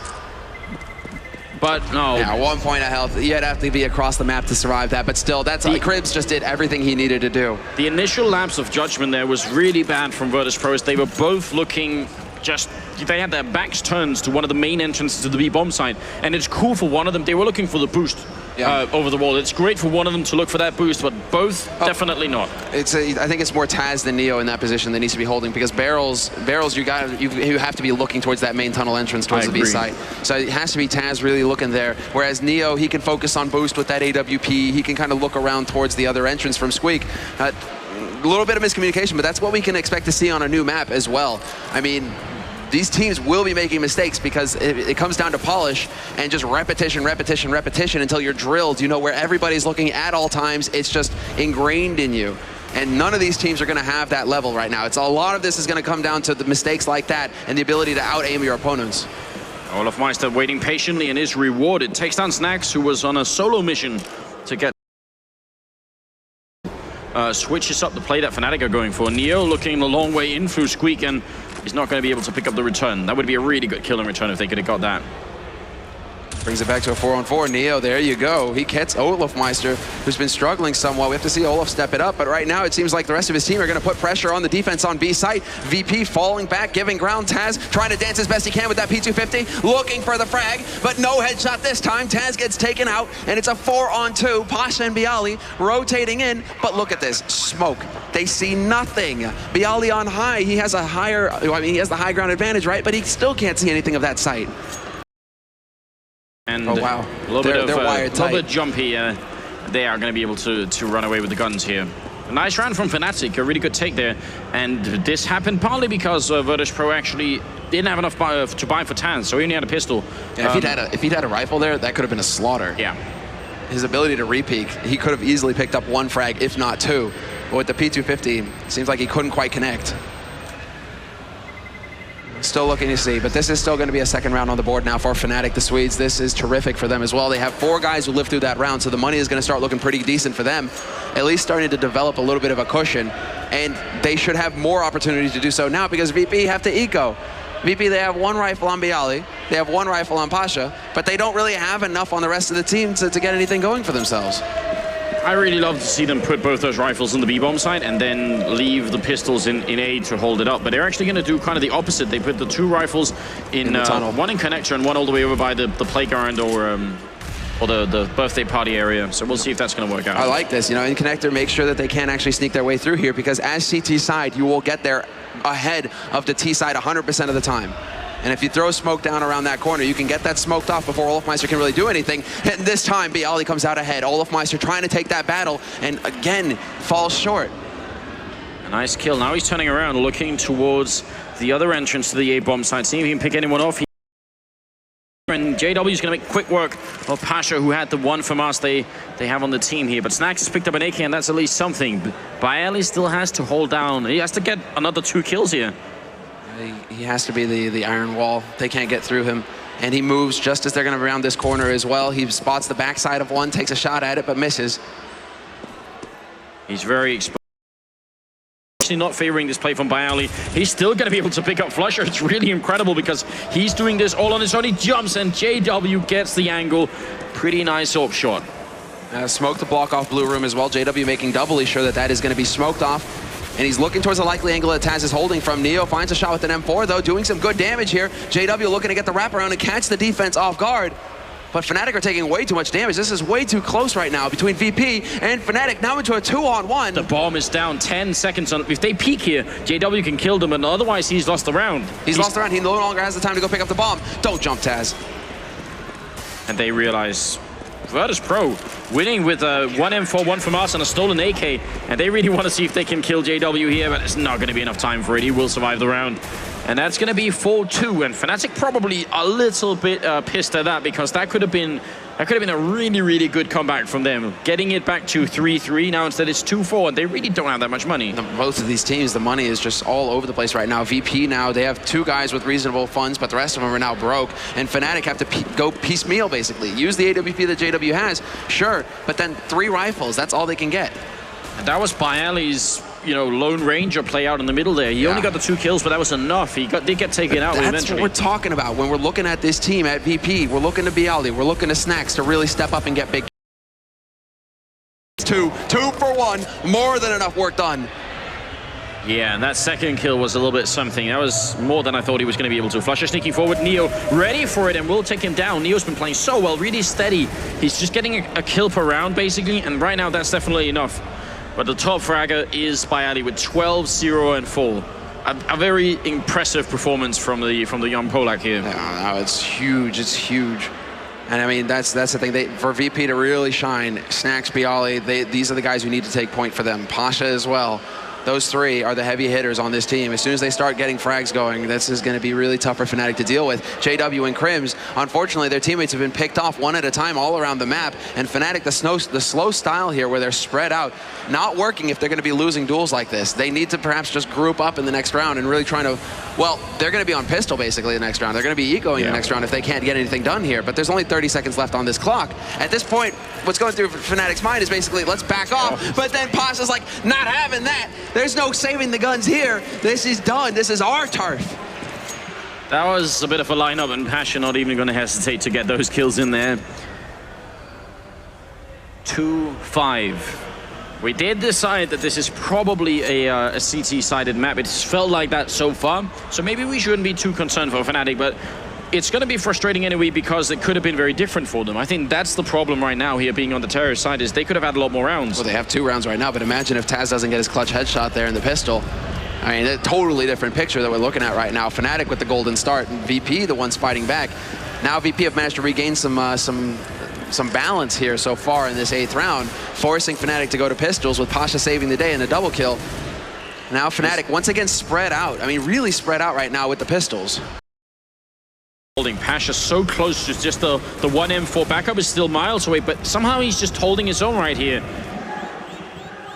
S4: But no.
S3: Yeah, 1 point of health. You'd have to be across the map to survive that, but still, Crims just did everything he needed to do.
S4: The initial lapse of judgment there was really bad from Virtus.pro. They were both looking they had their backs turned to one of the main entrances to the B bomb site, and it's cool for one of them. They were looking for the boost. over the wall. It's great for one of them to look for that boost, but both definitely not.
S3: I think it's more Taz than Neo in that position that needs to be holding, because barrels you have to be looking towards that main tunnel entrance towards the B site. So it has to be Taz really looking there. Whereas Neo, he can focus on boost with that AWP. He can kind of look around towards the other entrance from Squeak. A little bit of miscommunication, but that's what we can expect to see on a new map as well. I mean, these teams will be making mistakes because it comes down to polish and just repetition until you're drilled. You know where everybody's looking at all times. It's just ingrained in you. And none of these teams are going to have that level right now. It's a lot of this is going to come down to the mistakes like that and the ability to out-aim your opponents.
S4: olofmeister waiting patiently and is rewarded. Takes down Snax, who was on a solo mission to get switches up the play that Fnatic are going for. Neo looking a long way in through Squeak, and he's not going to be able to pick up the return. That would be a really good kill in return if they could have got that.
S3: Brings it back to a 4-on-4. Neo, there you go. He gets olofmeister, who's been struggling somewhat. We have to see Olof step it up, but right now it seems like the rest of his team are going to put pressure on the defense on B site. VP falling back, giving ground. Taz trying to dance as best he can with that P250, looking for the frag, but no headshot this time. Taz gets taken out, and it's a 4-on-2. Pasha and Bialy rotating in, but look at this. Smoke. They see nothing. Bialy on high. He has a higher, he has the high ground advantage, right? But he still can't see anything of that site.
S4: And
S3: oh, wow.
S4: A little bit jumpy. They are going to be able to run away with the guns here. A nice round from Fnatic, a really good take there. And this happened partly because Virtus.pro actually didn't have enough to buy for Taz, so he only had a pistol.
S3: Yeah, if he'd had a rifle there, that could have been a slaughter.
S4: Yeah.
S3: His ability to repeak, he could have easily picked up one frag, if not two. But with the P250, seems like he couldn't quite connect. Still looking to see, but this is still going to be a second round on the board now for Fnatic, the Swedes. This is terrific for them as well. They have 4 guys who lived through that round, so the money is going to start looking pretty decent for them, at least starting to develop a little bit of a cushion, and they should have more opportunities to do so now because VP have to eco. VP, they have 1 rifle on Bialy, they have 1 rifle on Pasha, but they don't really have enough on the rest of the team to get anything going for themselves.
S4: I really love to see them put both those rifles on the B-bomb side and then leave the pistols in A to hold it up. But they're actually going to do kind of the opposite. They put the 2 rifles in the tunnel. 1 in connector and 1 all the way over by the playground or the birthday party area. So we'll see if that's going to work out.
S3: I like this. You know, in connector, make sure that they can actually sneak their way through here, because as CT side, you will get there ahead of the T side 100% of the time. And if you throw smoke down around that corner, you can get that smoked off before olofmeister can really do anything. And this time, Bialy comes out ahead. olofmeister trying to take that battle, and again, falls short.
S4: A nice kill. Now he's turning around, looking towards the other entrance to the A-bomb side, seeing if he can pick anyone off. And JW is going to make quick work of Pasha, who had the 1 from us they have on the team here. But Snax has picked up an AK, and that's at least something. Bialy still has to hold down. He has to get another 2 kills here.
S3: He has to be the iron wall. They can't get through him. And he moves just as they're going to round this corner as well. He spots the backside of 1, takes a shot at it, but misses.
S4: He's very exposed. Actually not favoring this play from Bialy. He's still going to be able to pick up Flusher. It's really incredible because he's doing this all on his own. He jumps and JW gets the angle. Pretty nice AWP shot.
S3: Smoke to block off blue room as well. JW making doubly sure that that is going to be smoked off. And he's looking towards the likely angle that Taz is holding from. Neo finds a shot with an M4, though, doing some good damage here. JW looking to get the wraparound and catch the defense off guard. But Fnatic are taking way too much damage. This is way too close right now between VP and Fnatic, now into a 2-on-1.
S4: The bomb is down 10 seconds. If they peek here, JW can kill them, and otherwise he's lost the round.
S3: He's lost the round. He no longer has the time to go pick up the bomb. Don't jump, Taz.
S4: And they realize Virtus.pro winning with 1 M4, 1 from us, and a stolen AK. And they really want to see if they can kill JW here, but it's not going to be enough time for it. He will survive the round. And that's going to be 4-2. And Fnatic probably a little bit pissed at that, because that could have been a really, really good comeback from them. Getting it back to 3-3. Now instead it's 2-4, and they really don't have that much money.
S3: Both of these teams, the money is just all over the place right now. VP now, they have 2 guys with reasonable funds, but the rest of them are now broke. And Fnatic have to go piecemeal, basically. Use the AWP that JW has, sure, but then 3 rifles, that's all they can get.
S4: And that was Bialy's, Lone Ranger play out in the middle there. He only got the 2 kills, but that was enough. He did get taken out eventually.
S3: That's what we're talking about when we're looking at this team at VP. We're looking to Bialy. We're looking to Snax to really step up and get big. 2 for 1. More than enough work done.
S4: Yeah, and that second kill was a little bit something. That was more than I thought he was going to be able to. Flusha sneaking forward, Neo ready for it and will take him down. Neo's been playing so well, really steady. He's just getting a kill per round, basically, and right now that's definitely enough. But the top fragger is Bayali with 12, 0, and 4. A very impressive performance from the young Polak here.
S3: No, it's huge. It's huge. And I mean, that's the thing. For VP to really shine, Snacks, Bayali, these are the guys who need to take point for them. Pasha as well. Those three are the heavy hitters on this team. As soon as they start getting frags going, this is going to be really tough for Fnatic to deal with. JW and Crims, unfortunately, their teammates have been picked off one at a time all around the map. And Fnatic, the slow style here where they're spread out, not working if they're going to be losing duels like this. They need to perhaps just group up in the next round and really trying to, well, they're going to be on pistol basically the next round. They're going to be ecoing the next round if they can't get anything done here. But there's only 30 seconds left on this clock. At this point, what's going through Fnatic's mind is basically, let's back off. But then Pasha's like, not having that. There's no saving the guns here. This is done. This is our turf.
S4: That was a bit of a lineup, and Pasha not even going to hesitate to get those kills in there. 2-5. We did decide that this is probably a CT-sided map. It's felt like that so far. So maybe we shouldn't be too concerned for Fnatic, but it's going to be frustrating anyway because it could have been very different for them. I think that's the problem right now here being on the terrorist side is they could have had a lot more rounds.
S3: Well, they have 2 rounds right now, but imagine if Taz doesn't get his clutch headshot there in the pistol. I mean, a totally different picture that we're looking at right now. Fnatic with the golden start and VP the ones fighting back. Now VP have managed to regain some balance here so far in this 8th round, forcing Fnatic to go to pistols with Pasha saving the day in a double kill. Now Fnatic once again spread out. I mean, really spread out right now with the pistols.
S4: Holding Pasha so close to just the 1M4 backup is still miles away, but somehow he's just holding his own right here.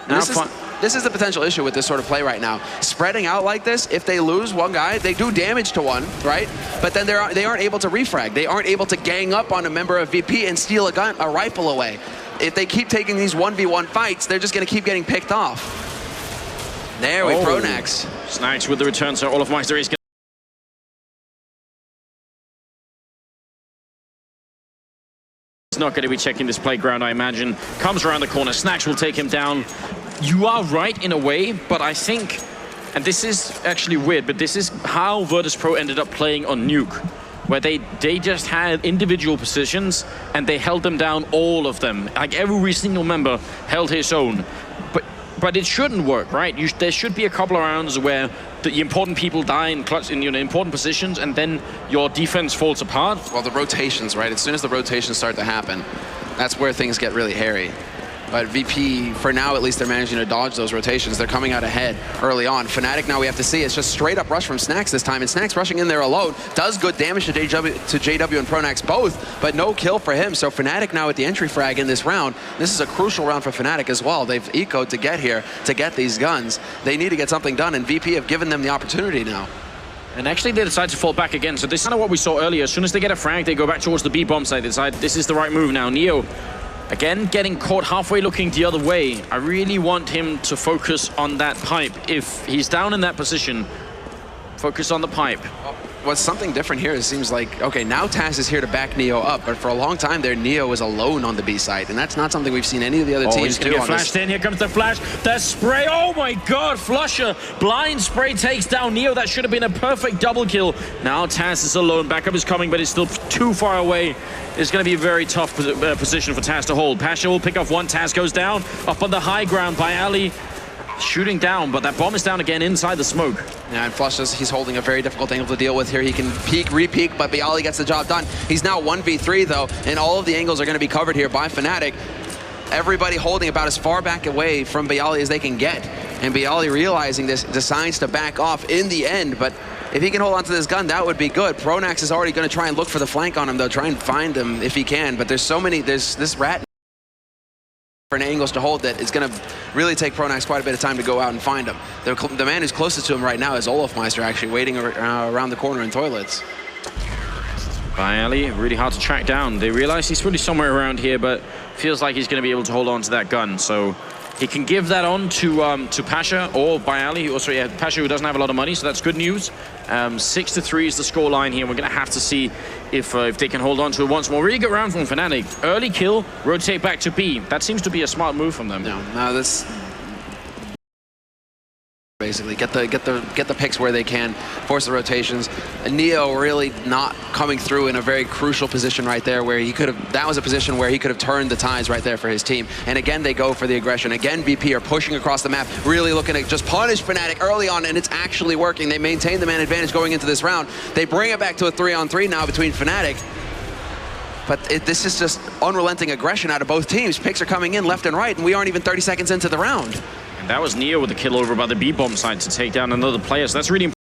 S3: This is the potential issue with this sort of play right now. Spreading out like this, if they lose one guy, they do damage to one, right? But then they aren't able to refrag. They aren't able to gang up on a member of VP and steal a rifle away. If they keep taking these 1v1 fights, they're just going to keep getting picked off. There we Pronax.
S4: Snacks with the return, so Olofmeister is not going to be checking this playground, I imagine. Comes around the corner. Snacks will take him down. You are right in a way, but I think, and this is actually weird, but this is how Virtus.pro ended up playing on Nuke, where they just had individual positions and they held them down, all of them. Like every single member held his own. But it shouldn't work, right? There should be a couple of rounds where the important people die in clutch in important positions, and then your defense falls apart.
S3: Well, the rotations, right? As soon as the rotations start to happen, that's where things get really hairy. But VP, for now at least, they're managing to dodge those rotations. They're coming out ahead early on. Fnatic, now we have to see, it's just straight up rush from Snacks this time, and Snacks rushing in there alone does good damage to JW and Pronax both, but no kill for him. So Fnatic now with the entry frag in this round. This is a crucial round for Fnatic as well. They've ecoed to get here, to get these guns. They need to get something done, and VP have given them the opportunity now.
S4: And actually they decide to fall back again. So this is kind of what we saw earlier. As soon as they get a frag, they go back towards the B bomb side. They decide this is the right move now. Neo, again, getting caught halfway looking the other way. I really want him to focus on that pipe. If he's down in that position, focus on the pipe.
S3: What's something different here, it seems like, okay, now Taz is here to back Neo up, but for a long time there, Neo is alone on the B side, and that's not something we've seen any of the other teams
S4: he's gonna
S3: do.
S4: Get flashed in. Here comes the flash. The spray. Oh my God, Flusha. Blind spray takes down Neo. That should have been a perfect double kill. Now Taz is alone. Backup is coming, but it's still too far away. It's going to be a very tough position for Taz to hold. Pasha will pick off one. Taz goes down. Up on the high ground by Ali. Shooting down, but that bomb is down again inside the smoke.
S3: Yeah, and Flush, he's holding a very difficult angle to deal with here. He can peek, re-peek, but Bayali gets the job done. He's now 1v3 though, and all of the angles are going to be covered here by Fnatic. Everybody holding about as far back away from Bayali as they can get. And Bayali, realizing this, decides to back off in the end, but if he can hold on to this gun, that would be good. Pronax is already going to try and look for the flank on him though, try and find him if he can, but there's so many, there's this rat angles to hold that it's going to really take Pronax quite a bit of time to go out and find him. The man who's closest to him right now is Olofmeister, actually waiting around the corner in toilets.
S4: Bayali, really hard to track down. They realize he's really somewhere around here, but feels like he's going to be able to hold on to that gun. So he can give that on to Pasha or Bayali, also Pasha, who doesn't have a lot of money, so that's good news. 6-3 is the score line here. We're going to have to see if they can hold on to it once more. Really good round from Fnatic. Early kill, rotate back to B. That seems to be a smart move from them.
S3: No, this basically. Get the picks where they can, force the rotations. And Neo really not coming through in a very crucial position right there where he could have, that was a position where he could have turned the tides right there for his team. And again, they go for the aggression. Again, VP are pushing across the map, really looking to just punish Fnatic early on, and it's actually working. They maintain the man advantage going into this round. They bring it back to a 3-on-3 now between Fnatic. But this is just unrelenting aggression out of both teams. Picks are coming in left and right, and we aren't even 30 seconds into the round.
S4: And that was Neo with the kill over by the B-bomb side to take down another player. So that's really important.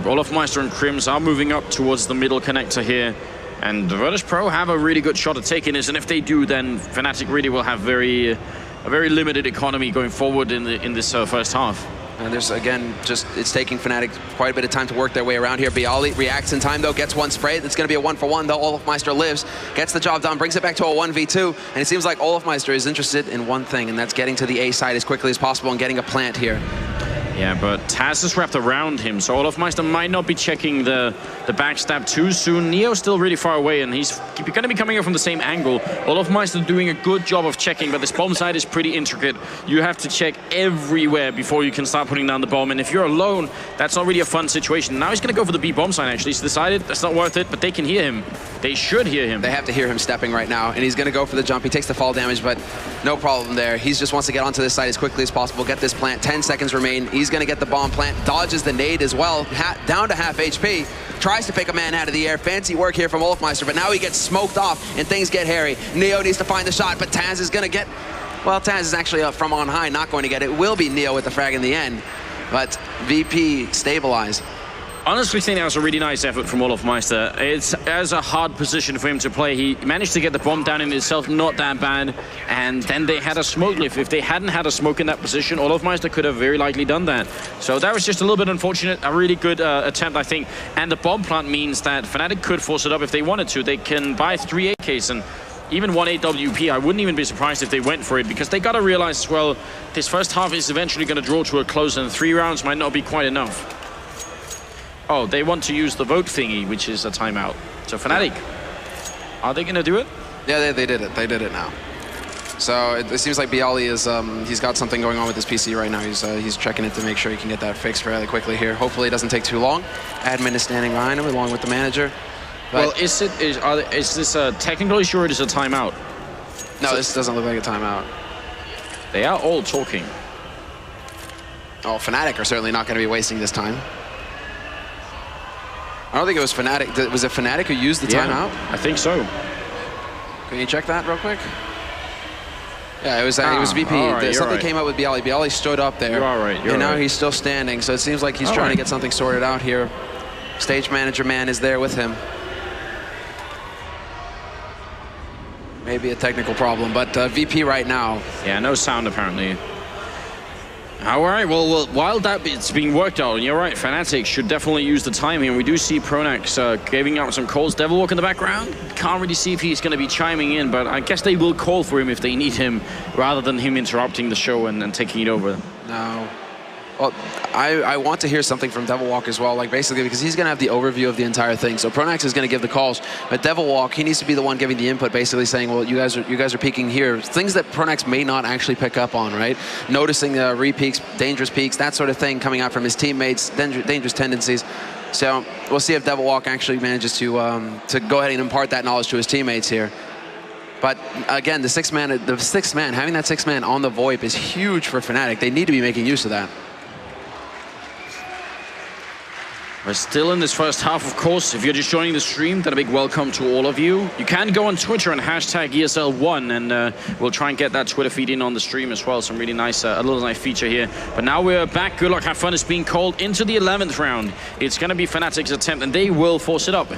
S4: olofmeister and Crims are moving up towards the middle connector here. And the Virtus Pro have a really good shot at taking this. And if they do, then Fnatic really will have a very limited economy going forward in this first half.
S3: And there's, again, just it's taking Fnatic quite a bit of time to work their way around here. Bialy reacts in time, though, gets one spray. It's going to be a 1-for-1, though. olofmeister lives, gets the job done, brings it back to a 1v2. And it seems like olofmeister is interested in one thing, and that's getting to the A side as quickly as possible and getting a plant here.
S4: Yeah, but Taz is wrapped around him, so olofmeister might not be checking the backstab too soon. Neo's still really far away, and he's going to be coming in from the same angle. olofmeister doing a good job of checking, but this bomb side is pretty intricate. You have to check everywhere before you can start putting down the bomb, and if you're alone, that's not really a fun situation. Now he's going to go for the B bomb side, actually. He's decided that's not worth it, but they can hear him. They should hear him.
S3: They have to hear him stepping right now, and he's going to go for the jump. He takes the fall damage, but no problem there. He just wants to get onto this side as quickly as possible, get this plant. 10 seconds remain. He's going to get the bomb plant, dodges the nade as well, down to half HP, tries to pick a man out of the air. Fancy work here from olofmeister, but now he gets smoked off, and things get hairy. Neo needs to find the shot, but Taz is going to get, well, Taz is actually up from on high, not going to get it. It will be Neo with the frag in the end, but VP stabilized.
S4: Honestly, I think that was a really nice effort from olofmeister. It's as a hard position for him to play. He managed to get the bomb down in itself, not that bad. And then they had a smoke lift. If they hadn't had a smoke in that position, olofmeister could have very likely done that. So that was just a little bit unfortunate. A really good attempt, I think. And the bomb plant means that Fnatic could force it up if they wanted to. They can buy 3 AKs and even 1 AWP. I wouldn't even be surprised if they went for it, because they got to realize as well, this first half is eventually going to draw to a close, and 3 rounds might not be quite enough. Oh, they want to use the vote thingy, which is a timeout. So Fnatic, are they going to do it?
S3: Yeah, they did it. They did it now. So it seems like Bialy is, he's got something going on with his PC right now. He's checking it to make sure he can get that fixed fairly quickly here. Hopefully it doesn't take too long. Admin is standing behind him along with the manager.
S4: But well, is this a technical issue or is it a timeout?
S3: No, this doesn't look like a timeout.
S4: They are all talking.
S3: Oh, Fnatic are certainly not going to be wasting this time. I don't think it was Fnatic. Was it Fnatic who used the timeout?
S4: I think so.
S3: Can you check that real quick? Yeah, it was VP.
S4: Right,
S3: something came up with Bialy. Bialy stood up there.
S4: You're all right.
S3: And now he's still standing. So it seems like he's trying to get something sorted out here. Stage manager man is there with him. Maybe a technical problem, but VP right now.
S4: Yeah, no sound apparently. All right, well, while it's being worked out, and you're right, Fnatic should definitely use the time here. We do see Pronax giving out some calls. Devilwalk in the background. Can't really see if he's going to be chiming in, but I guess they will call for him if they need him, rather than him interrupting the show and taking it over.
S3: No. Well, I want to hear something from Devilwalk as well, like basically because he's going to have the overview of the entire thing. So Pronax is going to give the calls, but Devilwalk, he needs to be the one giving the input, basically saying, well, you guys are peeking here. Things that Pronax may not actually pick up on, right? Noticing re-peaks, dangerous peaks, that sort of thing coming out from his teammates, dangerous tendencies. So we'll see if Devilwalk actually manages to go ahead and impart that knowledge to his teammates here. But again, the sixth man, having that 6th man on the VoIP is huge for Fnatic. They need to be making use of that.
S4: We're still in this first half, of course. If you're just joining the stream, then a big welcome to all of you. You can go on Twitter and hashtag ESL1, and we'll try and get that Twitter feed in on the stream as well. Some really nice, a little nice feature here. But now we're back. Good luck, have fun is being called into the 11th round. It's going to be Fnatic's attempt, and they will force it up.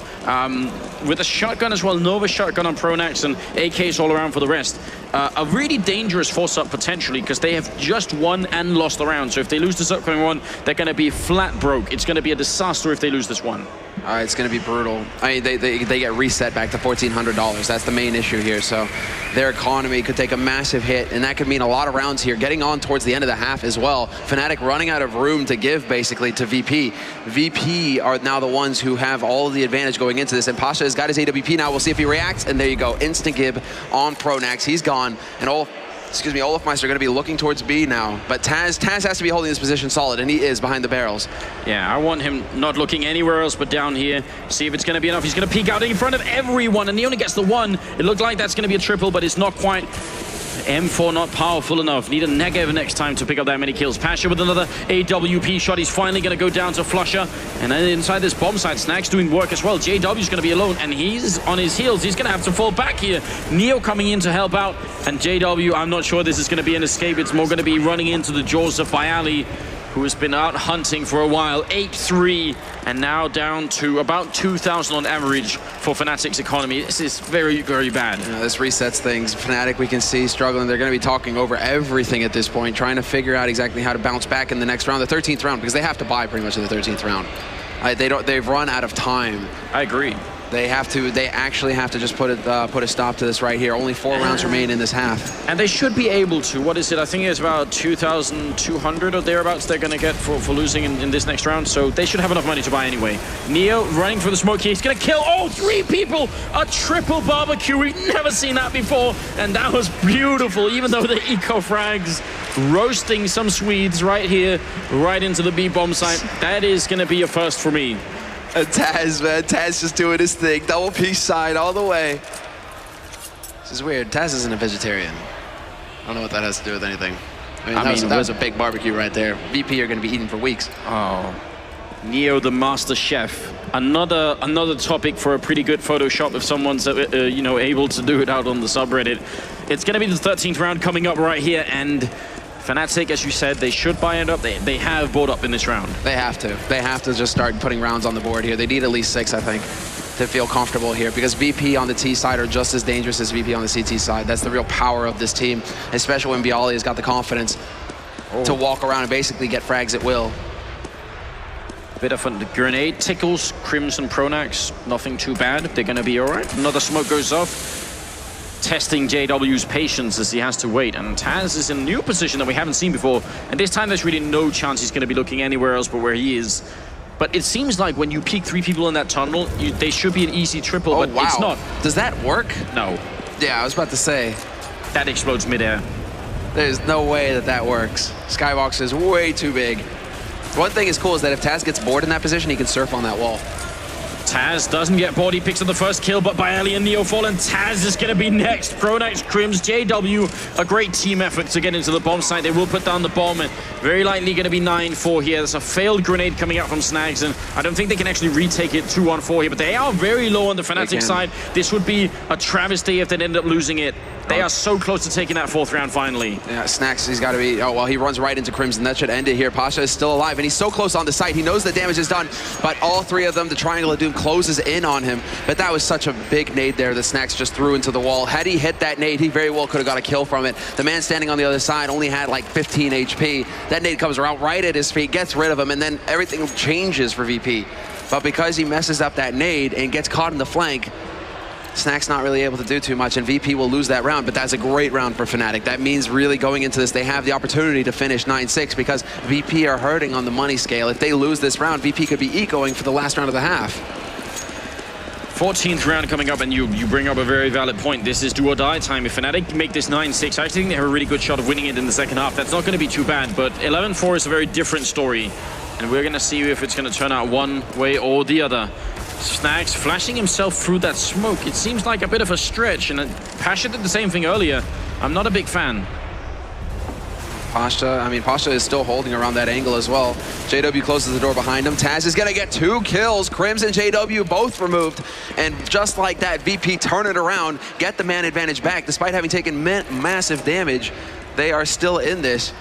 S4: With a shotgun as well, Nova shotgun on Pronax, and AKs all around for the rest. A really dangerous force-up potentially, because they have just won and lost the round. So if they lose this upcoming one, they're going to be flat broke. It's going to be a disaster if they lose this one.
S3: It's going to be brutal. I mean, they get reset back to $1,400. That's the main issue here. So their economy could take a massive hit, and that could mean a lot of rounds here. Getting on towards the end of the half as well. Fnatic running out of room to give, basically, to VP. VP are now the ones who have all of the advantage going into this. And Pasha has got his AWP now. We'll see if he reacts. And there you go. Instant gib on Pronax. He's gone. And excuse me, Olafmeister are going to be looking towards B now. But Taz has to be holding his position solid, and he is behind the barrels.
S4: Yeah, I want him not looking anywhere else but down here. See if it's going to be enough. He's going to peek out in front of everyone, and he only gets the one. It looked like that's going to be a triple, but it's not quite. M4 not powerful enough. Need a negative next time to pick up that many kills. Pasha with another AWP shot. He's finally going to go down to Flusher. And then inside this bomb site, Snack's doing work as well. JW's going to be alone, and he's on his heels. He's going to have to fall back here. Neo coming in to help out. And JW, I'm not sure this is going to be an escape. It's more going to be running into the jaws of Bayali, who has been out hunting for a while. 8-3, and now down to about 2,000 on average for Fnatic's economy. This is very, very bad.
S3: Yeah, this resets things. Fnatic, we can see, struggling. They're going to be talking over everything at this point, trying to figure out exactly how to bounce back in the next round, the 13th round, because they have to buy pretty much in the 13th round. They've run out of time.
S4: I agree.
S3: They actually have to just put a stop to this right here. Only 4 rounds remain in this half.
S4: And they should be able to. What is it? I think it's about 2,200 or thereabouts they're going to get for losing in this next round. So they should have enough money to buy anyway. Neo running for the smoke here. He's going to kill all 3 people. A triple barbecue. We've never seen that before. And that was beautiful, even though the eco frags roasting some Swedes right here, right into the B bomb site. That is going to be a first for me.
S3: Taz, man. Taz just doing his thing. Double peace side all the way. This is weird. Taz isn't a vegetarian. I don't know what that has to do with anything. I mean, that was a big barbecue right there. VP are going to be eating for weeks.
S4: Oh. Neo, the master chef. Another topic for a pretty good Photoshop if someone's you know, able to do it out on the subreddit. It's going to be the 13th round coming up right here, and Fnatic, as you said, they should buy it up. They have bought up in this round.
S3: They have to. They have to just start putting rounds on the board here. They need at least 6, I think, to feel comfortable here, because VP on the T side are just as dangerous as VP on the CT side. That's the real power of this team, especially when Bialy has got the confidence to walk around and basically get frags at will.
S4: Bit of a grenade tickles Crimson Pronax. Nothing too bad. They're going to be all right. Another smoke goes off. Testing JW's patience as he has to wait, and Taz is in a new position that we haven't seen before, and this time there's really no chance he's going to be looking anywhere else but where he is. But it seems like when you peek 3 people in that tunnel, they should be an easy triple, but
S3: wow.
S4: It's not.
S3: Does that work?
S4: No.
S3: Yeah, I was about to say.
S4: That explodes midair.
S3: There's no way that works. Skybox is way too big. One thing is cool is that if Taz gets bored in that position, he can surf on that wall.
S4: Taz doesn't get bored. He picks up the first kill, but Bayali and Neo fall, and Taz is going to be next. Pronax, Crims, JW, a great team effort to get into the bomb site. They will put down the bomb, and very likely going to be 9-4 here. There's a failed grenade coming out from Snags, and I don't think they can actually retake it 2-1-4 here, but they are very low on the Fnatic side. This would be a travesty if they end up losing it. They are so close to taking that 4th round finally. Yeah,
S3: Snags, he's got to be, oh, well, he runs right into Crimson. That should end it here. Pasha is still alive, and he's so close on the site. He knows the damage is done, but all 3 of them, the Triangle of Doom closes in on him. But that was such a big nade there that Snags just threw into the wall. Had he hit that nade, he very well could have got a kill from it. The man standing on the other side only had like 15 HP. That nade comes around right at his feet, gets rid of him, and then everything changes for VP. But because he messes up that nade and gets caught in the flank, Snack's not really able to do too much, and VP will lose that round, but that's a great round for Fnatic. That means really going into this, they have the opportunity to finish 9-6 because VP are hurting on the money scale. If they lose this round, VP could be ecoing for the last round of the half.
S4: 14th round coming up, and you bring up a very valid point. This is do or die time. If Fnatic make this 9-6, I think they have a really good shot of winning it in the second half. That's not going to be too bad, but 11-4 is a very different story, and we're going to see if it's going to turn out one way or the other. Snags flashing himself through that smoke. It seems like a bit of a stretch, and Pasha did the same thing earlier. I'm not a big fan.
S3: Pasha is still holding around that angle as well. JW closes the door behind him. Taz is going to get 2 kills. Crims and JW both removed. And just like that, VP turn it around, get the man advantage back. Despite having taken massive damage, they are still in this.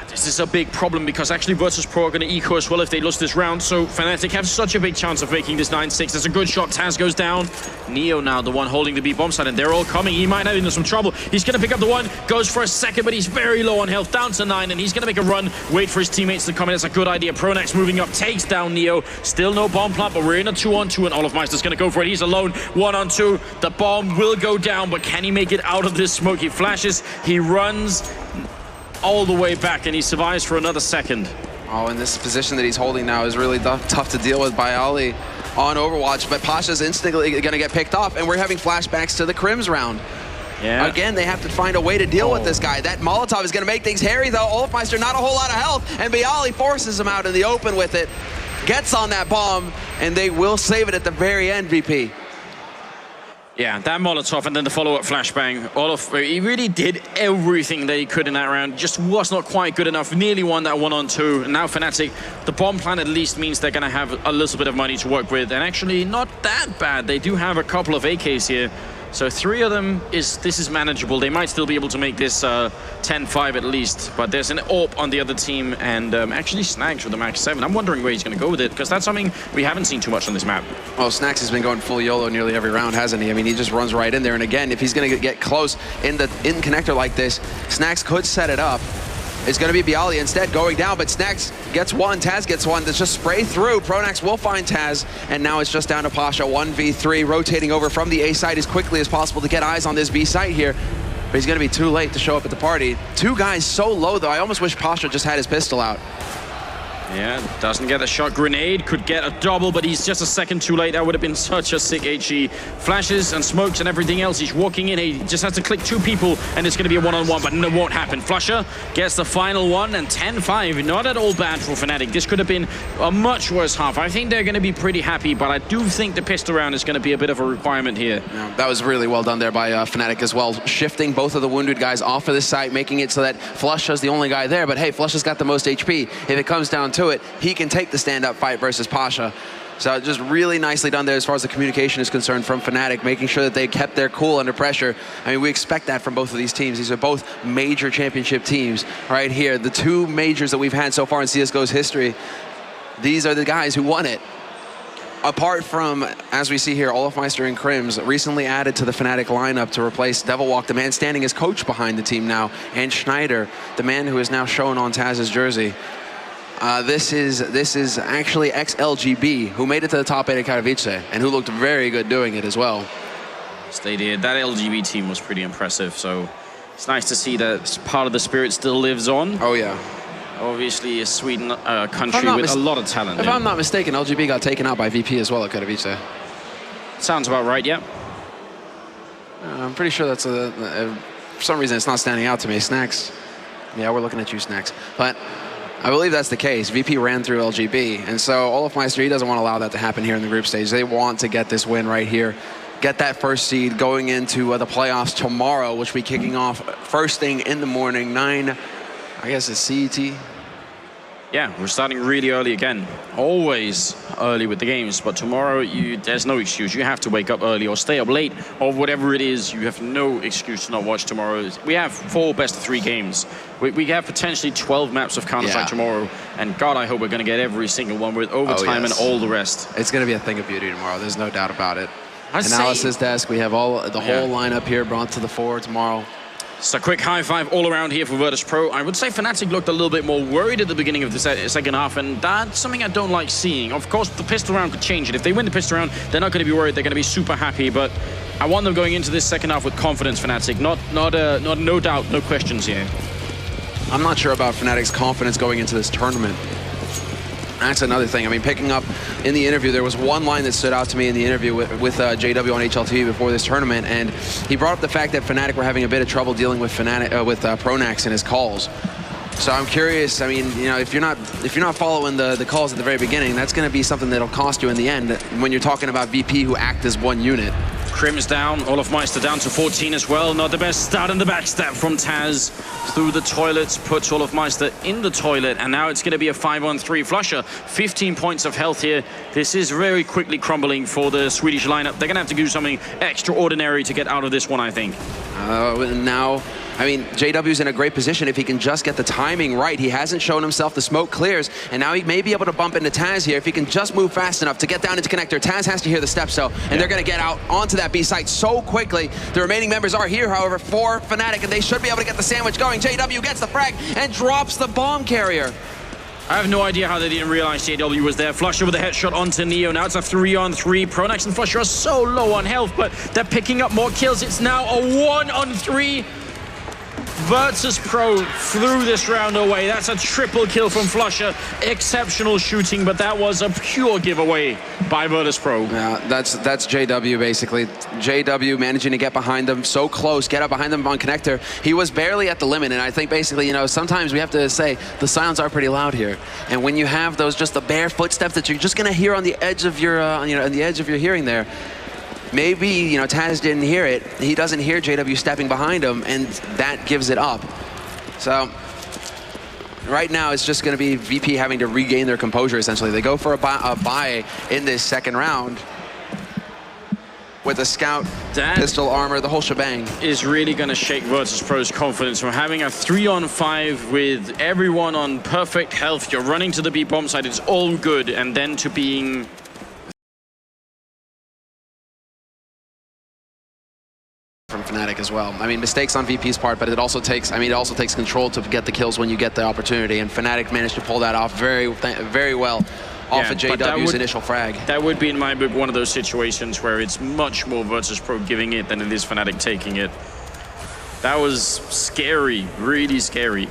S4: This is a big problem because actually Virtus Pro are going to eco as well if they lose this round. So Fnatic have such a big chance of making this 9-6. That's a good shot. Taz goes down. Neo now the one holding the B bomb side, and they're all coming. He might have into some trouble. He's going to pick up the one, goes for a second, but he's very low on health, down to 9, and he's going to make a run, wait for his teammates to come in. It's a good idea. Pronax moving up, takes down Neo. Still no bomb plant, but we're in a 2-on-2, and Olafmeister's going to go for it. He's alone, 1-on-2. The bomb will go down, but can he make it out of this smoke? He flashes, he runs all the way back, and he survives for another second.
S3: Oh, and this position that he's holding now is really tough to deal with by Ali on Overwatch, but Pasha's instantly going to get picked off, and we're having flashbacks to the Crims round. Yeah. Again, they have to find a way to deal with this guy. That Molotov is going to make things hairy, though. Olofmeister, not a whole lot of health, and Bialy forces him out in the open with it. Gets on that bomb, and they will save it at the very end, VP.
S4: Yeah, that Molotov and then the follow-up flashbang. He really did everything that he could in that round. Just was not quite good enough. Nearly won that 1-on-2. And now Fnatic, the bomb plan at least means they're going to have a little bit of money to work with. And actually, not that bad. They do have a couple of AKs here. So 3 of them, this is manageable. They might still be able to make this 10-5 at least. But there's an AWP on the other team, and actually Snags with the Max 7. I'm wondering where he's going to go with it, because that's something we haven't seen too much on this map.
S3: Well, Snags has been going full YOLO nearly every round, hasn't he? I mean, he just runs right in there. And again, if he's going to get close in connector like this, Snags could set it up. It's going to be Bialy instead going down, but Snags gets one, Taz gets one. That's just spray through. Pronax will find Taz, and now it's just down to Pasha. 1v3, rotating over from the A side as quickly as possible to get eyes on this B site here. But he's going to be too late to show up at the party. 2 guys so low, though. I almost wish Pasha just had his pistol out.
S4: Yeah, doesn't get a shot. Grenade could get a double, but he's just a second too late. That would have been such a sick HE. Flashes and smokes and everything else. He's walking in. He just has to click 2 people, and it's going to be a 1-on-1, but it won't happen. Flusher gets the final one, and 10-5. Not at all bad for Fnatic. This could have been a much worse half. I think they're going to be pretty happy, but I do think the pistol round is going to be a bit of a requirement here.
S3: Yeah, that was really well done there by Fnatic as well. Shifting both of the wounded guys off of this site, making it so that Flusha's the only guy there. But hey, Flusha's got the most HP. If it comes down to it, he can take the stand-up fight versus Pasha. So just really nicely done there as far as the communication is concerned from Fnatic, making sure that they kept their cool under pressure. I mean, we expect that from both of these teams. These are both major championship teams right here. The 2 majors that we've had so far in CSGO's history, these are the guys who won it. Apart from, as we see here, Olofmeister and Crims recently added to the Fnatic lineup to replace Devilwalk, the man standing as coach behind the team now, and Schneider, the man who is now shown on Taz's jersey. This is actually ex-LGB, who made it to the top 8 at Katowice, and who looked very good doing it as well.
S4: Yes, they did. That LGB team was pretty impressive, so it's nice to see that part of the spirit still lives on.
S3: Oh, yeah.
S4: Obviously, a Sweden country with a lot of talent.
S3: If I'm not mistaken, LGB got taken out by VP as well at Katowice.
S4: Sounds about right, yeah.
S3: I'm pretty sure that's for some reason it's not standing out to me. Snacks. Yeah, we're looking at you, Snacks. But I believe that's the case. VP ran through LGB, and so Olofmeister, he doesn't want to allow that to happen here in the group stage. They want to get this win right here, get that first seed going into the playoffs tomorrow, which will be kicking off first thing in the morning, 9, I guess it's CET.
S4: Yeah, we're starting really early again. Always early with the games, but tomorrow there's no excuse. You have to wake up early or stay up late or whatever it is. You have no excuse to not watch tomorrow. We have 4 best-of-3 games. We have potentially 12 maps of Counter-Strike tomorrow, and God, I hope we're going to get every single one with overtime and all the rest.
S3: It's going to be a thing of beauty tomorrow. There's no doubt about it. Analysis desk, we have the whole lineup here brought to the fore tomorrow.
S4: So a quick high five all around here for Virtus Pro. I would say Fnatic looked a little bit more worried at the beginning of the second half, and that's something I don't like seeing. Of course, the pistol round could change it. If they win the pistol round, they're not going to be worried. They're going to be super happy, but I want them going into this second half with confidence, Fnatic. Not no doubt, no questions here.
S3: I'm not sure about Fnatic's confidence going into this tournament. That's another thing. I mean, picking up in the interview, there was one line that stood out to me in the interview with JW on HLTV before this tournament, and he brought up the fact that Fnatic were having a bit of trouble dealing with Pronax in his calls. So I'm curious. I mean, you know, if you're not following the calls at the very beginning, that's going to be something that'll cost you in the end when you're talking about VP who act as one unit.
S4: Crims down, Olofmeister down to 14 as well. Not the best start in the backstab from Taz. Through the toilets, puts Olofmeister in the toilet, and now it's going to be a 5-on-3. Flusher, 15 points of health here. This is very quickly crumbling for the Swedish lineup. They're going to have to do something extraordinary to get out of this one, I think.
S3: Now, I mean, JW's in a great position if he can just get the timing right. He hasn't shown himself. The smoke clears, and now he may be able to bump into Taz here if he can just move fast enough to get down into connector. Taz has to hear the steps, though, and they're going to get out onto that B site so quickly. The remaining members are here, however, for Fnatic, and they should be able to get the sandwich going. JW gets the frag and drops the bomb carrier.
S4: I have no idea how they didn't realize JW was there. Flusher with a headshot onto Neo. Now it's a 3-on-3. Pronax and Flusher are so low on health, but they're picking up more kills. It's now a 1-on-3. Virtus Pro threw this round away. That's a triple kill from Flusher. Exceptional shooting, but that was a pure giveaway by Virtus Pro.
S3: Yeah, that's JW basically. JW managing to get behind them so close, get up behind them on connector. He was barely at the limit, and I think basically, you know, sometimes we have to say the sounds are pretty loud here, and when you have those just the bare footsteps that you're just gonna hear on the edge of your, on the edge of your hearing there. Maybe, you know, Taz didn't hear it. He doesn't hear JW stepping behind him, and that gives it up. So right now, it's just going to be VP having to regain their composure, essentially. They go for a buy in this second round with a scout, pistol armor, the whole shebang.
S4: Is really going to shake Virtus Pro's confidence from having a 3-on-5 with everyone on perfect health. You're running to the B bomb side, it's all good, and then to being
S3: from Fnatic as well. I mean, mistakes on VP's part, but it also takes, I mean, it also takes control to get the kills when you get the opportunity, and Fnatic managed to pull that off very well off of JW's initial frag.
S4: That would be, in my book, one of those situations where it's much more Virtus Pro giving it than it is Fnatic taking it. That was scary, really scary.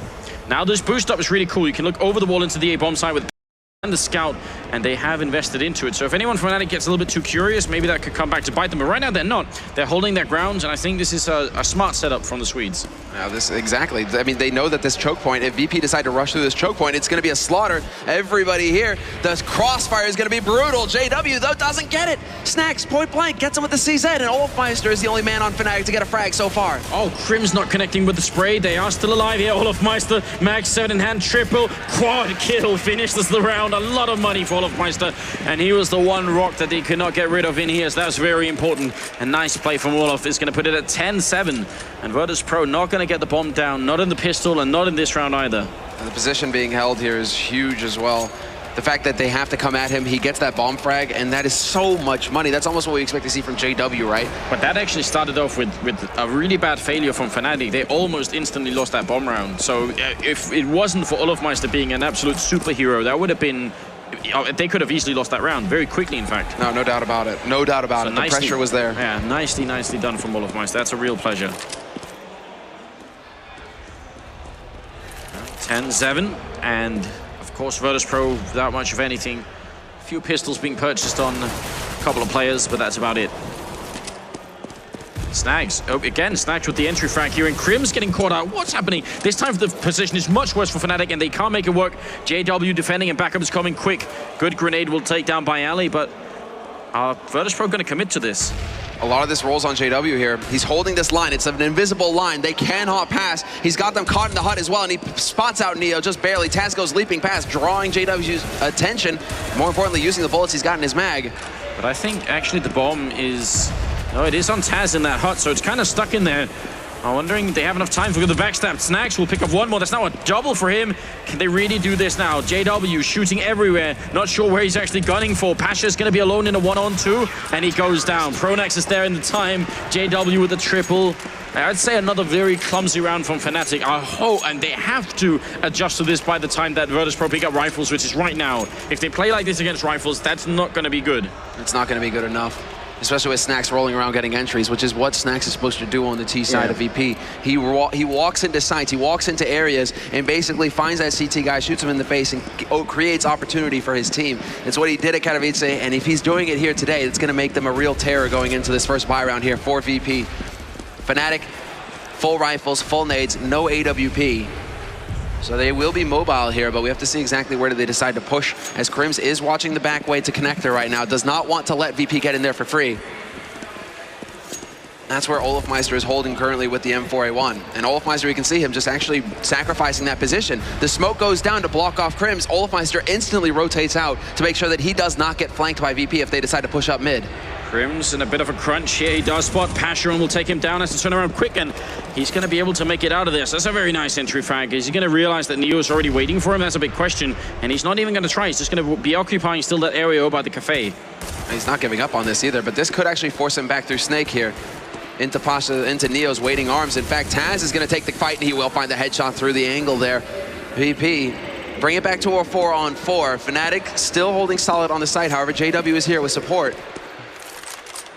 S4: Now this boost up is really cool. You can look over the wall into the A bomb side with and the scout, and they have invested into it. So if anyone from Fnatic gets a little bit too curious, maybe that could come back to bite them. But right now they're not. They're holding their ground, and I think this is a smart setup from the Swedes.
S3: Yeah, this exactly. I mean, they know that this choke point, if VP decide to rush through this choke point, it's going to be a slaughter. Everybody here, the crossfire is going to be brutal. JW, though, doesn't get it. Snacks, point blank, gets him with the CZ, and Olofmeister is the only man on Fnatic to get a frag so far.
S4: Oh, Crim's not connecting with the spray. They are still alive here. Olofmeister, mag 7 in hand, triple, quad kill, finishes the round. A lot of money for Olofmeister, and he was the one rock that they could not get rid of in here, so that's very important. A nice play from Olof is going to put it at 10-7, and Virtus Pro not going to get the bomb down, not in the pistol and not in this round either.
S3: And the position being held here is huge as well. The fact that they have to come at him, he gets that bomb frag, and that is so much money. That's almost what we expect to see from JW, right?
S4: But that actually started off with a really bad failure from Fnatic. They almost instantly lost that bomb round. So if it wasn't for Olofmeister being an absolute superhero, that would have been... They could have easily lost that round very quickly, in fact.
S3: No doubt about it. No doubt about it. The pressure was there.
S4: Yeah, nicely done from Olofmeister. That's a real pleasure. 10-7, and of course Virtus Pro without much of anything. A few pistols being purchased on a couple of players, but that's about it. Snags, oh, again, Snags with the entry frag here, and Crim's getting caught out. What's happening? This time the position is much worse for Fnatic, and they can't make it work. JW defending, and backup is coming quick. Good grenade will take down by Ali, but Virtus Pro going to commit to this.
S3: A lot of this rolls on JW here. He's holding this line. It's an invisible line. They cannot pass. He's got them caught in the hut as well, and he spots out Neo just barely. Taz goes leaping past, drawing JW's attention. More importantly, using the bullets he's got in his mag.
S4: But I think actually the bomb is... Oh, it is on Taz in that hut, so it's kind of stuck in there. I'm wondering if they have enough time for the backstab. Snags will pick up one more. That's now a double for him. Can they really do this now? JW shooting everywhere. Not sure where he's actually gunning for. Pasha's going to be alone in a 1-on-2, and he goes down. Pronax is there in the time. JW with the triple. I'd say another very clumsy round from Fnatic. And they have to adjust to this by the time that Virtus Pro pick up Rifles, which is right now. If they play like this against Rifles, that's not going to be good.
S3: It's not going to be good enough. Especially with Snacks rolling around getting entries, which is what Snacks is supposed to do on the T side of VP. He walks into sites, he walks into areas, and basically finds that CT guy, shoots him in the face, and creates opportunity for his team. It's what he did at Katowice, and if he's doing it here today, it's going to make them a real terror going into this first buy round here for VP. Fnatic, full rifles, full nades, no AWP. So they will be mobile here, but we have to see exactly where do they decide to push, as Crims is watching the back way to connector right now, does not want to let VP get in there for free. That's where Olofmeister is holding currently with the M4A1. And Olofmeister, you can see him just actually sacrificing that position. The smoke goes down to block off Crims. Olofmeister instantly rotates out to make sure that he does not get flanked by VP if they decide to push up mid.
S4: Crims in a bit of a crunch here. He does spot Pasha and will take him down, has to turn around quick, and he's going to be able to make it out of this. That's a very nice entry frag. Is he going to realize that Neo is already waiting for him? That's a big question. And he's not even going to try. He's just going to be occupying still that area by the cafe.
S3: He's not giving up on this either, but this could actually force him back through Snake here. Into Pasha, into Neo's waiting arms. In fact, Taz is going to take the fight, and he will find the headshot through the angle there. VP, bring it back to a 4-on-4. Fnatic still holding solid on the site. However, JW is here with support.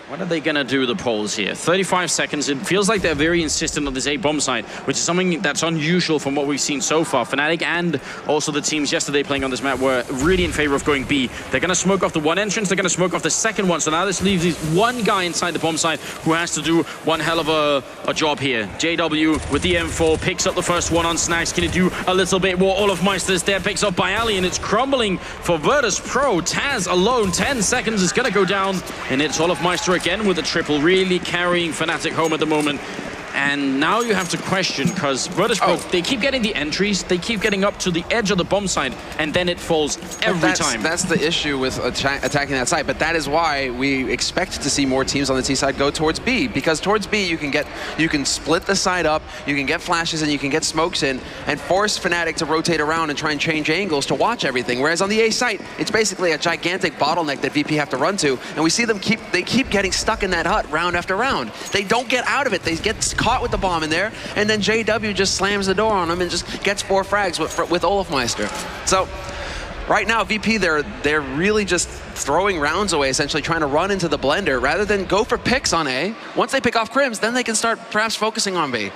S4: What are they going to do, the Poles here? 35 seconds. It feels like they're very insistent on this A bomb side, which is something that's unusual from what we've seen so far. Fnatic and also the teams yesterday playing on this map were really in favor of going B. They're going to smoke off the one entrance. They're going to smoke off the second one. So now this leaves this one guy inside the bomb side who has to do one hell of a job here. JW with the M4 picks up the first one on Snax. Can he do a little bit more? Olofmeister's there, picks up by Ali, and it's crumbling for Virtus.pro. Taz alone, 10 seconds is going to go down, and it's Olofmeister again with a triple, really carrying Fnatic home at the moment. And now you have to question, because Virtus.pro, they keep getting the entries, they keep getting up to the edge of the bomb side, and then it falls every time.
S3: That's the issue with attacking that side, but that is why we expect to see more teams on the T side go towards B, because towards B you can split the side up, you can get flashes and you can get smokes in, and force Fnatic to rotate around and try and change angles to watch everything. Whereas on the A site, it's basically a gigantic bottleneck that VP have to run to, and we see them keep getting stuck in that hut round after round. They don't get out of it. They get caught with the bomb in there, and then JW just slams the door on him and just gets 4 frags with Olofmeister. So right now, VP, they're really just throwing rounds away, essentially trying to run into the blender rather than go for picks on A. Once they pick off Crims, then they can start perhaps focusing on B.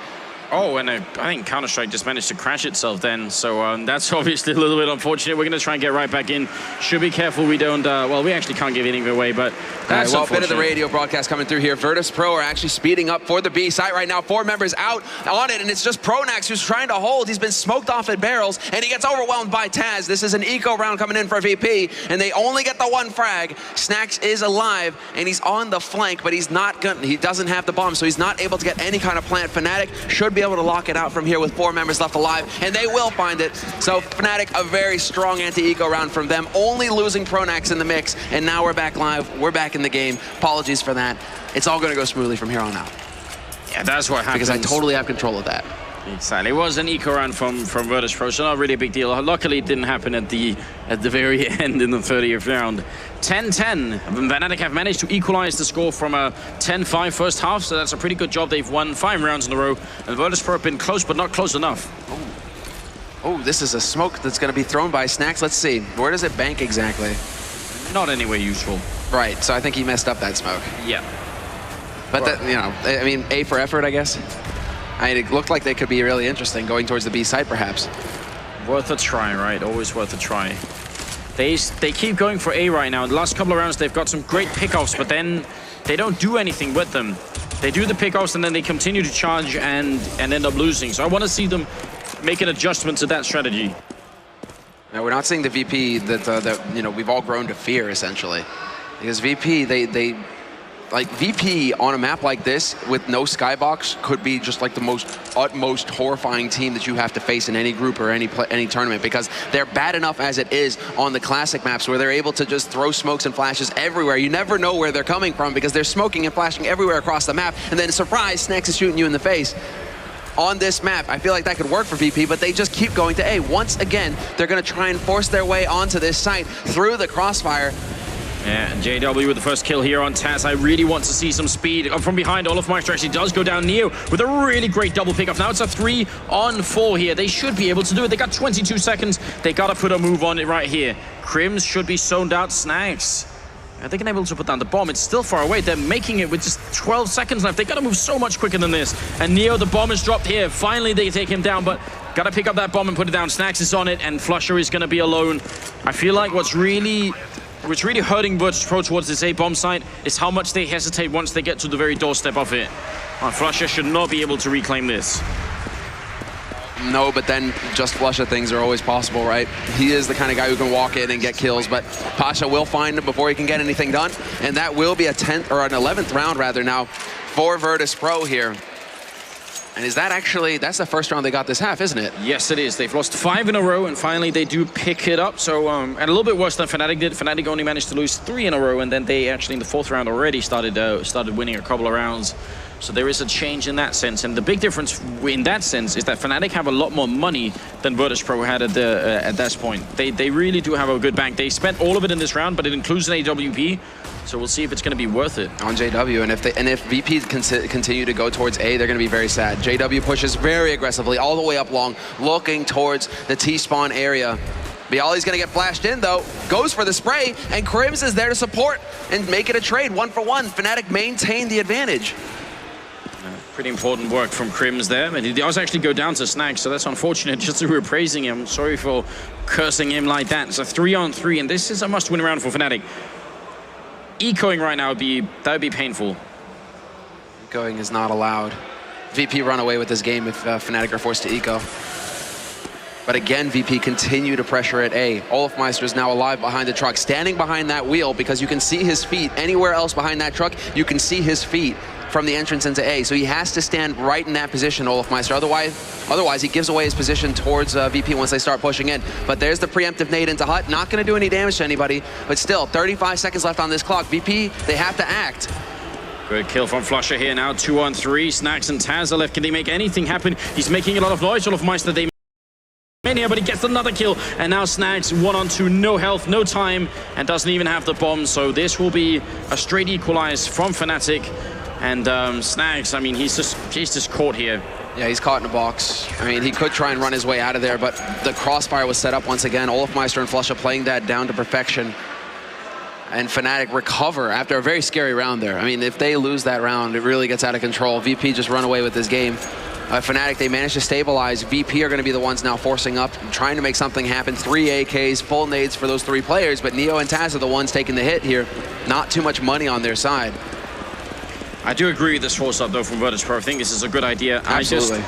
S4: Oh, and I think Counter-Strike just managed to crash itself then, so that's obviously a little bit unfortunate. We're going to try and get right back in. Should be careful we don't, well, we actually can't give anything away, but that's
S3: well, a bit of the radio broadcast coming through here. Virtus.pro are actually speeding up for the B site right now. 4 members out on it, and it's just Pronax who's trying to hold. He's been smoked off at barrels, and he gets overwhelmed by Taz. This is an eco round coming in for VP, and they only get the 1 frag. Snax is alive, and he's on the flank, but he's not gonna, he doesn't have the bomb, so he's not able to get any kind of plant. Fnatic should be able to lock it out from here with 4 members left alive, and they will find it. So Fnatic, a very strong anti-eco round from them, only losing Pronax in the mix, and now we're back live, we're back in the game. Apologies for that. It's all going to go smoothly from here on out.
S4: Yeah, that's what happens.
S3: Because I totally have control of that.
S4: Exactly. It was an eco round from Virtus.pro, so not really a big deal. Luckily, it didn't happen at the very end in the 30th round. 10-10. Fnatic have managed to equalize the score from a 10-5 first half, so that's a pretty good job. They've won 5 rounds in a row, and Virtus.pro have been close, but not close enough.
S3: Oh, this is a smoke that's going to be thrown by Snax. Let's see. Where does it bank exactly?
S4: Not anywhere useful.
S3: Right, so I think he messed up that smoke.
S4: Yeah.
S3: But, that, you know, I mean, A for effort, I guess. I mean, it looked like they could be really interesting going towards the B side, perhaps.
S4: Worth a try, right? Always worth a try. They keep going for A right now. In the last couple of rounds, they've got some great pickoffs, but then they don't do anything with them. They do the pickoffs, and then they continue to charge and end up losing. So I want to see them make an adjustment to that strategy.
S3: Now, we're not seeing the VP that you know, we've all grown to fear, essentially. Because VP, like VP on a map like this with no skybox could be just like the utmost horrifying team that you have to face in any group or any tournament, because they're bad enough as it is on the classic maps where they're able to just throw smokes and flashes everywhere. You never know where they're coming from because they're smoking and flashing everywhere across the map, and then surprise, Snax is shooting you in the face. On this map, I feel like that could work for VP, but they just keep going to A. Once again, they're going to try and force their way onto this site through the crossfire.
S4: Yeah, and JW with the first kill here on Taz. I really want to see some speed from behind. Olofmeister actually does go down. Neo with a really great double pickoff. Now it's a 3-on-4 here. They should be able to do it. They got 22 seconds. They got to put a move on it right here. Crims should be zoned out. Snax. Are they able to put down the bomb? It's still far away. They're making it with just 12 seconds left. They got to move so much quicker than this. And Neo, the bomb is dropped here. Finally, they take him down, but got to pick up that bomb and put it down. Snax is on it, and Flusher is going to be alone. I feel like what's really hurting Virtus.pro towards this A bomb site is how much they hesitate once they get to the very doorstep of it. Flusher should not be able to reclaim this.
S3: No, but then just Flusher things are always possible, right? He is the kind of guy who can walk in and get kills, but Pasha will find him before he can get anything done, and that will be a 10th or an 11th round rather now for Virtus.pro here. And is that actually, that's the first round they got this half, isn't it?
S4: Yes, it is. They've lost 5 in a row, and finally they do pick it up. So, and a little bit worse than Fnatic did. Fnatic only managed to lose 3 in a row, and then they actually in the 4th round already started winning a couple of rounds. So there is a change in that sense. And the big difference in that sense is that Fnatic have a lot more money than Virtus.pro had at this point. They really do have a good bank. They spent all of it in this round, but it includes an AWP. So we'll see if it's going to be worth it.
S3: On JW, and if VP continue to go towards A, they're going to be very sad. JW pushes very aggressively all the way up long, looking towards the T-spawn area. Bialy's going to get flashed in, though. Goes for the spray, and Crims is there to support and make it a trade, 1-for-1. Fnatic maintain the advantage.
S4: Pretty important work from Crims there, and he does actually go down to Snack, so that's unfortunate. Just as we were praising him, sorry for cursing him like that. It's a 3-on-3, and this is a must-win round for Fnatic. Ecoing right now would be painful.
S3: Ecoing is not allowed. VP run away with this game if Fnatic are forced to eco. But again, VP continue to pressure at A. Olofmeister is now alive behind the truck, standing behind that wheel because you can see his feet. Anywhere else behind that truck, you can see his feet from the entrance into A. So he has to stand right in that position, Olofmeister. Otherwise he gives away his position towards VP once they start pushing in. But there's the preemptive nade into Hut. Not going to do any damage to anybody, but still, 35 seconds left on this clock. VP, they have to act.
S4: Good kill from Flusher here now, 2-on-3. Snacks and Taz are left. Can they make anything happen? He's making a lot of noise, Olofmeister. They here, but he gets another kill, and now Snags 1-on-2, no health, no time, and doesn't even have the bomb. So this will be a straight equalize from Fnatic. And Snags, I mean, he's just caught here.
S3: Yeah, he's caught in a box. I mean, he could try and run his way out of there, but the crossfire was set up once again. Olofmeister and Flusher playing that down to perfection. And Fnatic recover after a very scary round there. I mean, if they lose that round, it really gets out of control. VP just run away with this game. Fnatic, they managed to stabilize. VP are going to be the ones now forcing up, trying to make something happen. 3 AKs, full nades for those 3 players, but Neo and Taz are the ones taking the hit here. Not too much money on their side.
S4: I do agree with this force up though from Virtus.pro. I think this is a good idea.
S3: Absolutely.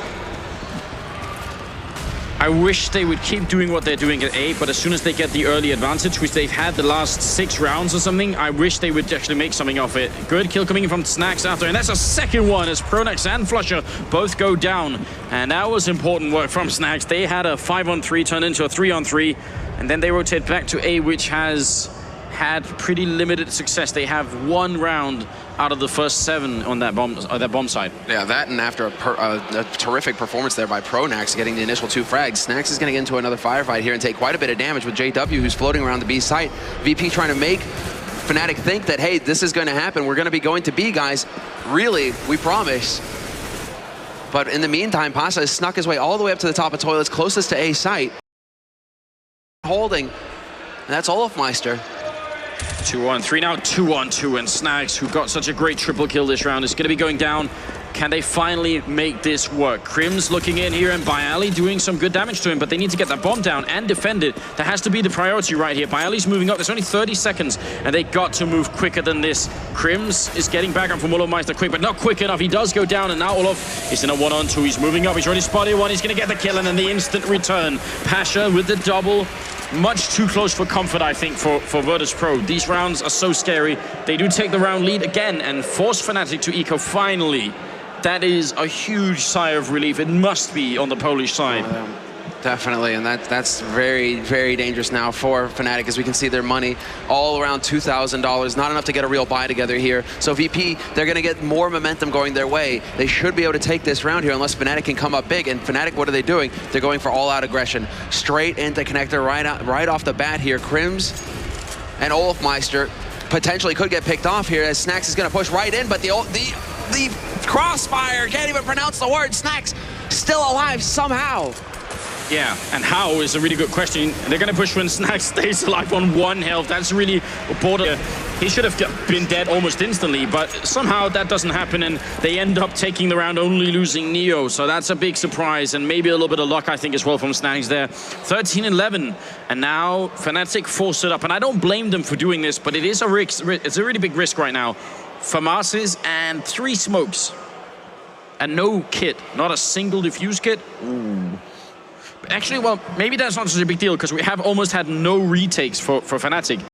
S4: I wish they would keep doing what they're doing at A, but as soon as they get the early advantage, which they've had the last 6 rounds or something, I wish they would actually make something of it. Good kill coming in from Snacks after, and that's a second one as Pronax and Flusher both go down. And that was important work from Snacks. They had a 5-on-3 turn into a 3-on-3, and then they rotate back to A, which has had pretty limited success. They have 1 round out of the first 7 on that bomb side.
S3: Yeah, that and after a terrific performance there by Pronax, getting the initial 2 frags, Snacks is going to get into another firefight here and take quite a bit of damage with JW, who's floating around the B site. VP trying to make Fnatic think that, hey, this is going to happen. We're going to be going to B, guys. Really, we promise. But in the meantime, Pasha has snuck his way all the way up to the top of toilets, closest to A site. Holding, and that's Olofmeister.
S4: 2-on-3 now, 2-on-2, and Snags, who got such a great triple kill this round, is going to be going down. Can they finally make this work? Crims looking in here, and Bialy doing some good damage to him, but they need to get that bomb down and defend it. That has to be the priority right here. Bialy's moving up. There's only 30 seconds, and they got to move quicker than this. Crims is getting back up from Olofmeister quick, but not quick enough. He does go down, and now Olof is in a 1-on-2. He's moving up. He's already spotted one. He's going to get the kill, and then the instant return. Pasha with the double. Much too close for comfort, I think, for Virtus.pro. These rounds are so scary. They do take the round lead again and force Fnatic to eco finally. That is a huge sigh of relief. It must be on the Polish side.
S3: Definitely, and that's very, very dangerous now for Fnatic, as we can see their money all around $2,000. Not enough to get a real buy together here. So VP, they're going to get more momentum going their way. They should be able to take this round here unless Fnatic can come up big. And Fnatic, what are they doing? They're going for all-out aggression. Straight into connector right off the bat here. Crims and Olofmeister potentially could get picked off here as Snacks is going to push right in, but the crossfire, can't even pronounce the word. Snacks still alive somehow.
S4: Yeah, and how is a really good question. They're going to push when Snacks stays alive on 1 health. That's really border. He should have been dead almost instantly, but somehow that doesn't happen, and they end up taking the round, only losing Neo. So that's a big surprise, and maybe a little bit of luck, I think, as well from Snacks there. 13-11, and now Fnatic force it up, and I don't blame them for doing this, but it is a risk. It's a really big risk right now. FAMASes and 3 smokes, and no kit, not a single diffuse kit. Ooh. Actually, well, maybe that's not such a big deal because we have almost had no retakes for Fnatic.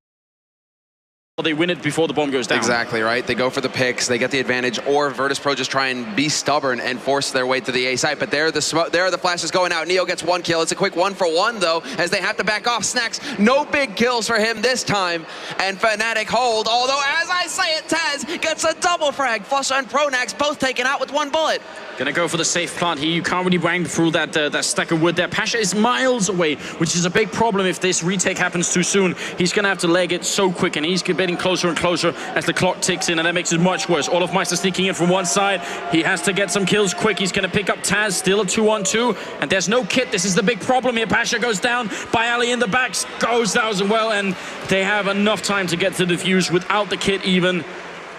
S4: They win it before the bomb goes down.
S3: Exactly, right? They go for the picks, they get the advantage, or Virtus.pro just try and be stubborn and force their way to the A site. But there are the flashes going out. Neo gets 1 kill. It's a quick 1-for-1, though, as they have to back off. Snacks, no big kills for him this time. And Fnatic hold, although, as I say it, Taz gets a double frag. Flusher and Pronax both taken out with 1 bullet.
S4: Gonna go for the safe plant here. You can't really bang through that stack of wood there. Pasha is miles away, which is a big problem if this retake happens too soon. He's gonna have to leg it so quick, and he's gonna getting closer and closer as the clock ticks in, and that makes it much worse. Olofmeister sneaking in from one side. He has to get some kills quick. He's going to pick up Taz, still a 2-on-2, and there's no kit. This is the big problem here. Pasha goes down. Bayali in the back goes down as well, and they have enough time to get to the defuse without the kit even.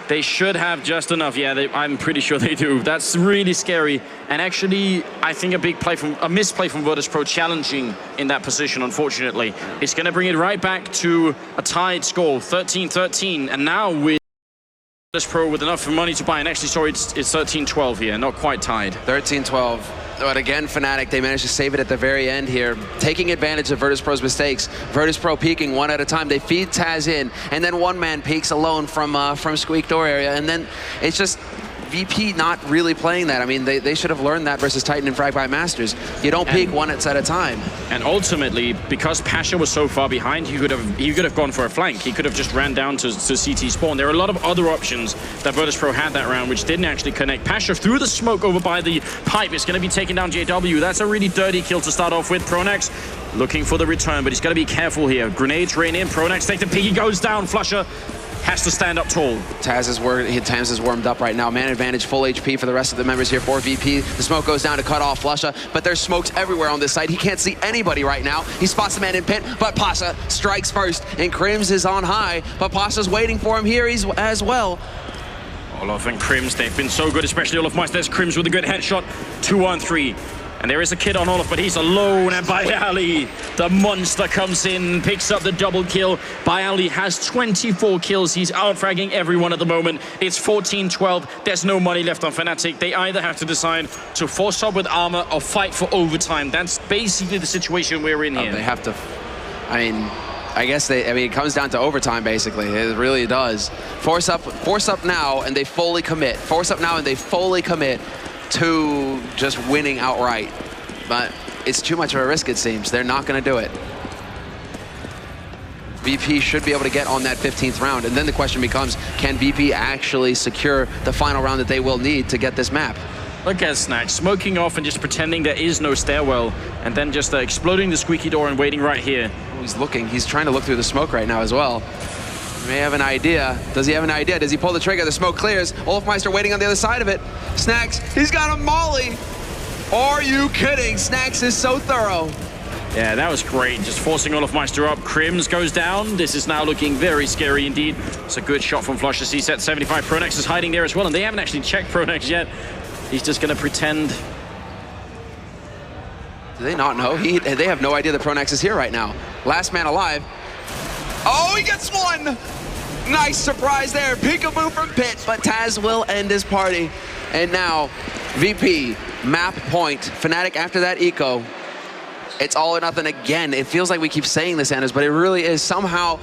S4: They should have just enough. Yeah, I'm pretty sure they do. That's really scary. And actually, I think a misplay from Virtus.pro challenging in that position, unfortunately. It's going to bring it right back to a tied score, 13-13. And now with Virtus.pro with enough money to buy, and actually, sorry, it's 13-12 here, not quite tied.
S3: 13-12. But again, Fnatic, they managed to save it at the very end here, taking advantage of Virtus.pro's mistakes. Virtus.pro peeking one at a time. They feed Taz in, and then one man peeks alone from Squeak door area, and then it's just VP not really playing that. I mean, they should have learned that versus Titan and Frag by Masters. You don't peek one at a time. And
S4: ultimately, because Pasha was so far behind, he could have gone for a flank. He could have just ran down to CT spawn. There are a lot of other options that Virtus.pro had that round, which didn't actually connect. Pasha through the smoke over by the pipe is going to be taking down JW. That's a really dirty kill to start off with. Pronax looking for the return, but he's got to be careful here. Grenades rain in. Pronax take the peek. He goes down. Flusher has to stand up tall.
S3: Taz is warmed up right now. Man advantage, full HP for the rest of the members here for VP. The smoke goes down to cut off Flusha, but there's smokes everywhere on this side. He can't see anybody right now. He spots the man in pit, but Pasha strikes first, and Krims is on high, but Pasha's waiting for him here as well.
S4: Olof and Krims, they've been so good, especially Olofmeister. There's Krims with a good headshot, 2-on-3. And there is a kid on Olof, but he's alone, and Bayali, the monster, comes in, picks up the double kill. Bayali has 24 kills. He's out-fragging everyone at the moment. It's 14-12. There's no money left on Fnatic. They either have to decide to force up with armor or fight for overtime. That's basically the situation we're in here.
S3: They have to, I guess it comes down to overtime, basically. It really does. Force up now, and they fully commit. Force up now, and they fully commit to just winning outright. But it's too much of a risk, it seems. They're not going to do it. VP should be able to get on that 15th round, and then the question becomes, can VP actually secure the final round that they will need to get this map?
S4: Look at Snack smoking off and just pretending there is no stairwell, and then just exploding the squeaky door and waiting right here.
S3: He's trying to look through the smoke right now as well. He may have an idea. Does he have an idea? Does he pull the trigger? The smoke clears. Olofmeister waiting on the other side of it. Snacks, he's got a molly. Are you kidding? Snacks is so thorough.
S4: Yeah, that was great. Just forcing Olofmeister up. Krims goes down. This is now looking very scary indeed. It's a good shot from Flusher. CSET 75. Pronax is hiding there as well, and they haven't actually checked Pronax yet. He's just going to pretend.
S3: Do they not know? They have no idea that Pronax is here right now. Last man alive. Oh, he gets one! Nice surprise there. Peekaboo from pit, but Taz will end his party. And now, VP, map point. Fnatic after that eco. It's all or nothing again. It feels like we keep saying this, Anders, but it really is. Somehow,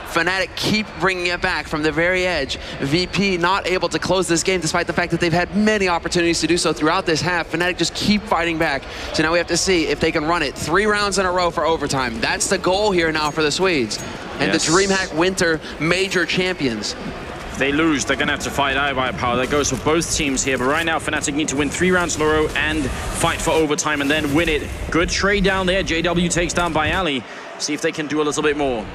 S3: Fnatic keep bringing it back from the very edge. VP not able to close this game despite the fact that they've had many opportunities to do so throughout this half. Fnatic just keep fighting back. So now we have to see if they can run it 3 rounds in a row for overtime. That's the goal here now for the Swedes. And yes, the DreamHack Winter major champions.
S4: If they lose, they're going to have to fight iBiopower. That goes for both teams here. But right now, Fnatic need to win 3 rounds in a row and fight for overtime and then win it. Good trade down there. JW takes down Bayali. See if they can do a little bit more.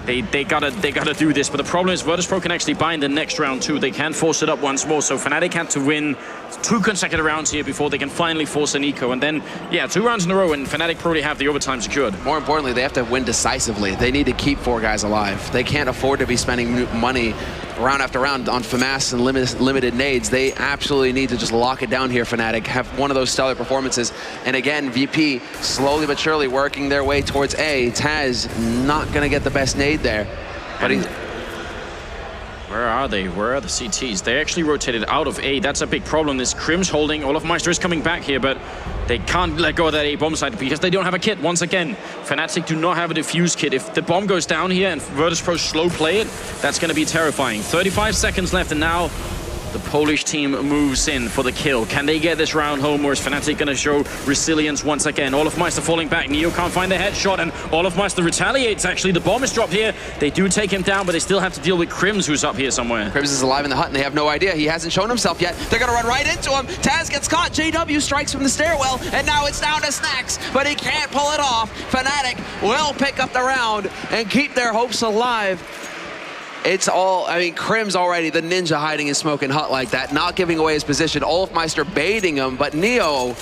S4: They gotta do this, but the problem is Virtus.pro can actually buy in the next round too. They can force it up once more, so Fnatic had to win 2 consecutive rounds here before they can finally force an eco. And then, yeah, 2 rounds in a row, and Fnatic probably have the overtime secured.
S3: More importantly, they have to win decisively. They need to keep 4 guys alive. They can't afford to be spending money round after round on FAMAS and limited nades. They absolutely need to just lock it down here, Fnatic. Have one of those stellar performances. And again, VP slowly but surely working their way towards A. Taz not going to get the best nade there. But he's...
S4: Where are they? Where are the CTs? They actually rotated out of A. That's a big problem. This Krims holding. Olofmeister is coming back here, but they can't let go of that A bomb site because they don't have a kit. Once again, Fnatic do not have a defuse kit. If the bomb goes down here and Virtus.pro slow play it, that's going to be terrifying. 35 seconds left, and now the Polish team moves in for the kill. Can they get this round home, or is Fnatic going to show resilience once again? Olofmeister falling back. Neo can't find the headshot, and Olofmeister retaliates. Actually, the bomb is dropped here. They do take him down, but they still have to deal with Krims, who's up here somewhere.
S3: Krims is alive in the hut, and they have no idea. He hasn't shown himself yet. They're going to run right into him. Taz gets caught. JW strikes from the stairwell, and now it's down to Snacks, but he can't pull it off. Fnatic will pick up the round and keep their hopes alive. It's all, I mean, Krim's already the ninja hiding in smoking hut like that, not giving away his position. Olofmeister baiting him, but Neo,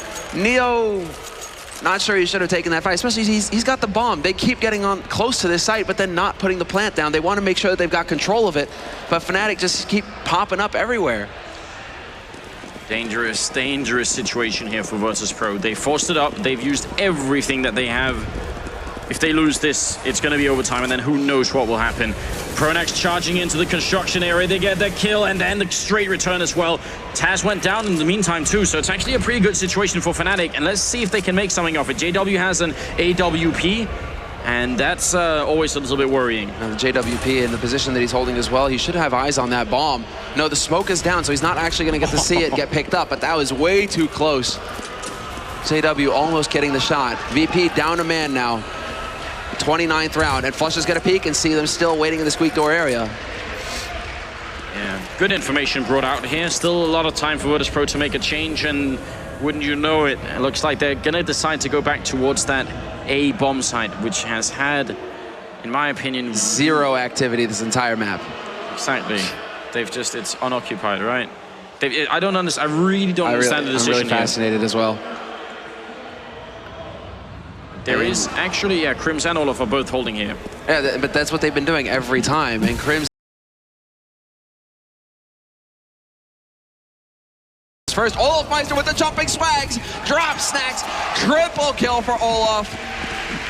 S3: not sure he should have taken that fight, especially he's got the bomb. They keep getting on close to this site, but then not putting the plant down. They want to make sure that they've got control of it, but Fnatic just keep popping up everywhere.
S4: Dangerous, dangerous situation here for Virtus.pro. They forced it up. They've used everything that they have. If they lose this, it's going to be overtime, and then who knows what will happen. Pronax charging into the construction area. They get that kill, and then the straight return as well. Taz went down in the meantime, too, so it's actually a pretty good situation for Fnatic, and let's see if they can make something of it. JW has an AWP, and that's always a little bit worrying.
S3: And the JWP in the position that he's holding as well, he should have eyes on that bomb. No, the smoke is down, so he's not actually going to get to see it get picked up, but that was way too close. JW almost getting the shot. VP down a man now. 29th round, and Flush is going to peek and see them still waiting in the squeak door area.
S4: Yeah, good information brought out here. Still a lot of time for Virtus.pro to make a change, and wouldn't you know it, it looks like they're going to decide to go back towards that A bomb site, which has had, in my opinion,
S3: zero activity this entire map.
S4: Exactly. They've just, it's unoccupied, right? I don't understand. I really don't understand the decision.
S3: I'm really fascinated as well.
S4: There is actually, yeah, Krims and Olof are both holding here.
S3: Yeah, but that's what they've been doing every time. And Krims first, Olofmeister with the jumping swags, drop snacks, triple kill for Olof,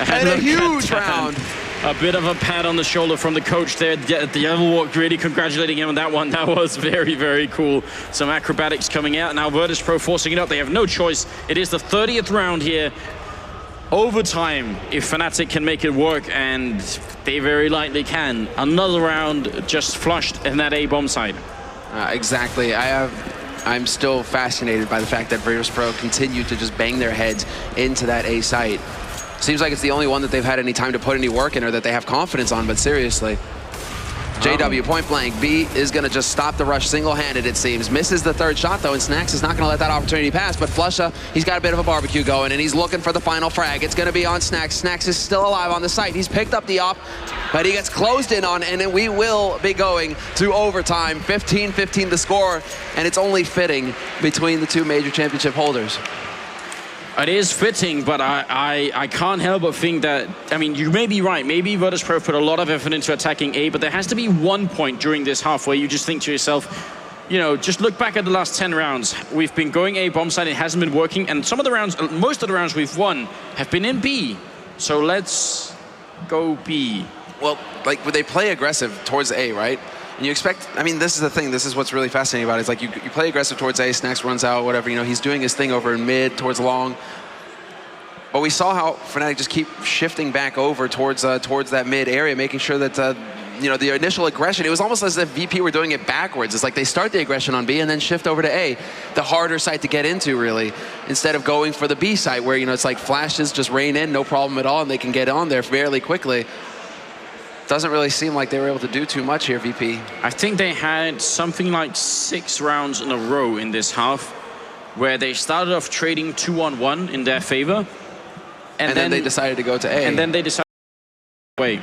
S3: and a huge round.
S4: A bit of a pat on the shoulder from the coach there. The other walk really congratulating him on that one. That was very, very cool. Some acrobatics coming out. Now Virtus.pro forcing it up. They have no choice. It is the 30th round here. Overtime, if Fnatic can make it work, and they very likely can. Another round just flushed in that A bomb site.
S3: Exactly. I'm still fascinated by the fact that Virtus.pro continue to just bang their heads into that A site. Seems like it's the only one that they've had any time to put any work in or that they have confidence on, but seriously. JW point blank. B is going to just stop the rush single-handed, it seems. Misses the third shot, though, and Snacks is not going to let that opportunity pass. But Flusha, he's got a bit of a barbecue going, and he's looking for the final frag. It's going to be on Snacks. Snacks is still alive on the site. He's picked up the op, but he gets closed in on, and then we will be going to overtime. 15-15 the score, and it's only fitting between the two major championship holders.
S4: It is fitting, but I can't help but think that, I mean, you may be right. Maybe Virtus.pro put a lot of effort into attacking A, but there has to be one point during this half where you just think to yourself, you know, just look back at the last 10 rounds. We've been going A bomb site, it hasn't been working, and some of the rounds, most of the rounds we've won have been in B. So let's go B.
S3: Well, like, they play aggressive towards A, right? And you expect, I mean, this is the thing, this is what's really fascinating about it. It's like you play aggressive towards A, Snacks runs out, whatever, you know, he's doing his thing over in mid, towards long. But we saw how Fnatic just keep shifting back over towards that mid area, making sure that, you know, the initial aggression, it was almost as if VP were doing it backwards. It's like they start the aggression on B and then shift over to A, the harder site to get into, really, instead of going for the B site where, you know, it's like flashes just rain in, no problem at all, and they can get on there fairly quickly. Doesn't really seem like they were able to do too much here, VP.
S4: I think they had something like 6 rounds in a row in this half where they started off trading 2-on-1 in their favor.
S3: And then they decided to go to A.
S4: And then they decided to go away.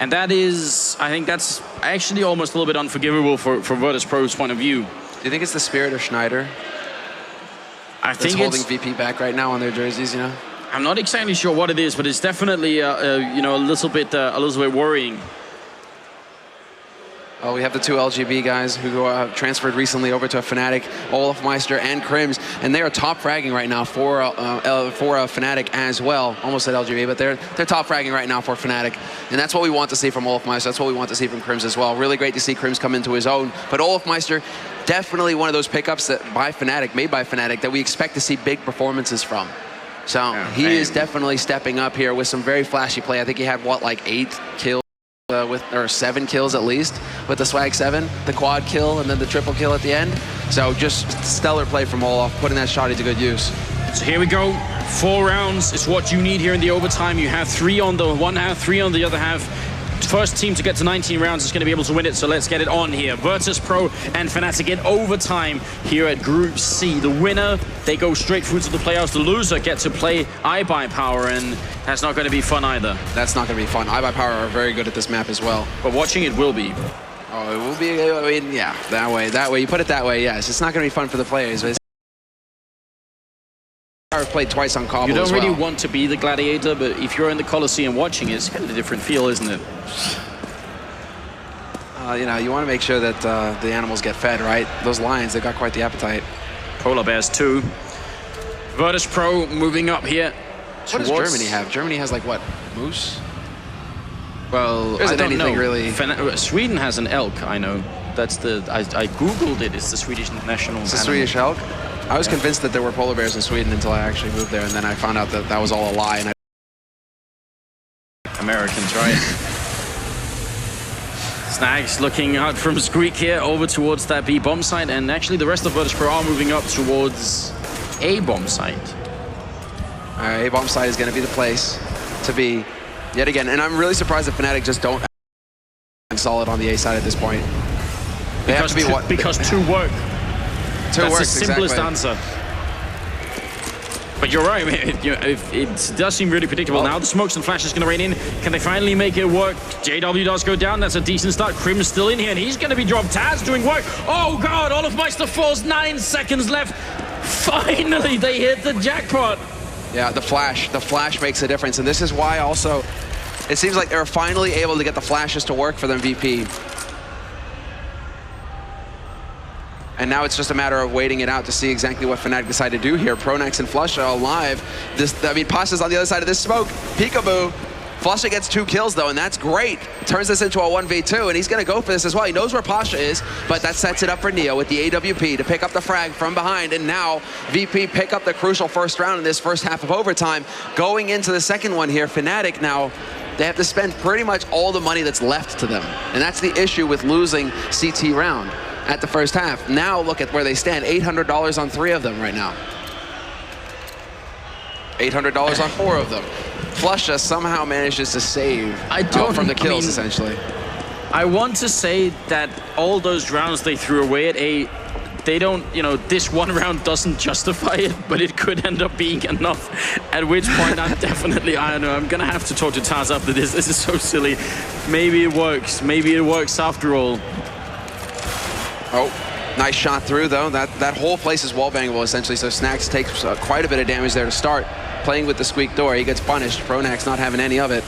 S4: And that is, I think that's actually almost a little bit unforgivable from Virtus.pro's point of view.
S3: Do you think it's the spirit of Schneider?
S4: I think
S3: it's holding VP back right now on their jerseys, you know?
S4: I'm not exactly sure what it is, but it's definitely, you know, a little bit worrying.
S3: Oh, we have the 2 LGB guys who transferred recently over to Fnatic, Olofmeister and Krims, and they are top fragging right now for Fnatic as well. Almost said LGB, but they're top fragging right now for Fnatic, and that's what we want to see from Olofmeister. That's what we want to see from Krims as well. Really great to see Krims come into his own, but Olofmeister, definitely one of those pickups that made by Fnatic, that we expect to see big performances from. So yeah, he is definitely stepping up here with some very flashy play. I think he had, what, like 8 kills? Or 7 kills at least with the swag 7, the quad kill, and then the triple kill at the end. So just stellar play from Olof, putting that shot into good use.
S4: So here we go. 4 rounds is what you need here in the overtime. You have 3 on the one half, 3 on the other half. first team to get to 19 rounds is going to be able to win it, so let's get it on here. Virtus.pro and Fnatic in overtime here at Group C. The winner, they go straight through to the playoffs. The loser gets to play iBuyPower, and that's not going to be fun either.
S3: That's not going to be fun. iBuyPower are very good at this map as well.
S4: But watching it will be.
S3: Oh, it will be, I mean, yeah, that way. You put it that way, yes. It's not going to be fun for the players. But I've played twice on Cobble.
S4: You don't
S3: as well.
S4: really want to be the gladiator, but if you're in the Coliseum watching it, it's kind of a different feel, isn't it?
S3: You know, you want to make sure that the animals get fed, right? Those lions, they've got quite the appetite.
S4: Polar bears too. Virtus.pro moving up here.
S3: What does Germany have? Germany has like what? Moose?
S4: Well,
S3: I don't know. Really.
S4: Sweden has an elk, I know. That's the, I googled it, it's the Swedish national animal.
S3: It's the Swedish elk? I was convinced that there were polar bears in Sweden until I actually moved there, and then I found out that that was all a lie. And
S4: Americans, right? Snags looking out from Squeak here over towards that B bomb site, and actually the rest of Virtus.pro are moving up towards A bomb site.
S3: A bomb site is going to be the place to be yet again, and I'm really surprised that Fnatic just don't solid on the A side at this point. They have to be what?
S4: Because two work. That's the simplest answer. But you're right, it does seem really predictable now. The smokes and flashes going to rain in. Can they finally make it work? JW does go down. That's a decent start. Krim's still in here, and he's going to be dropped. Taz doing work. Oh, God, olofmeister falls. 9 seconds left. Finally, they hit the jackpot.
S3: Yeah, the flash makes a difference, and this is why also it seems like they're finally able to get the flashes to work for them, VP. And now it's just a matter of waiting it out to see exactly what Fnatic decide to do here. Pronax and Flusha alive. Pasha's on the other side of this smoke. Peekaboo. Flusha gets 2 kills though, and that's great. Turns this into a 1v2, and he's gonna go for this as well. He knows where Pasha is, but that sets it up for Neo with the AWP to pick up the frag from behind, and now VP pick up the crucial first round in this first half of overtime. Going into the second one here, Fnatic now, they have to spend pretty much all the money that's left to them. And that's the issue with losing CT round at the first half. Now look at where they stand, $800 on 3 of them right now. $800 on 4 of them. Flusha somehow manages to save from the kills, essentially.
S4: I want to say that all those rounds they threw away at A, they don't, this one round doesn't justify it, but it could end up being enough. At which point I'm definitely, I don't know, I'm gonna have to talk to Taz after this. This is so silly. Maybe it works. Maybe it works after all.
S3: Oh, nice shot through though. That whole place is wallbangable essentially, so Snax takes quite a bit of damage there to start. Playing with the squeak door, he gets punished. Pronax not having any of it.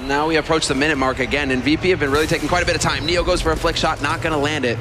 S3: Now we approach the minute mark again, and VP have been really taking quite a bit of time. Neo goes for a flick shot, not gonna land it.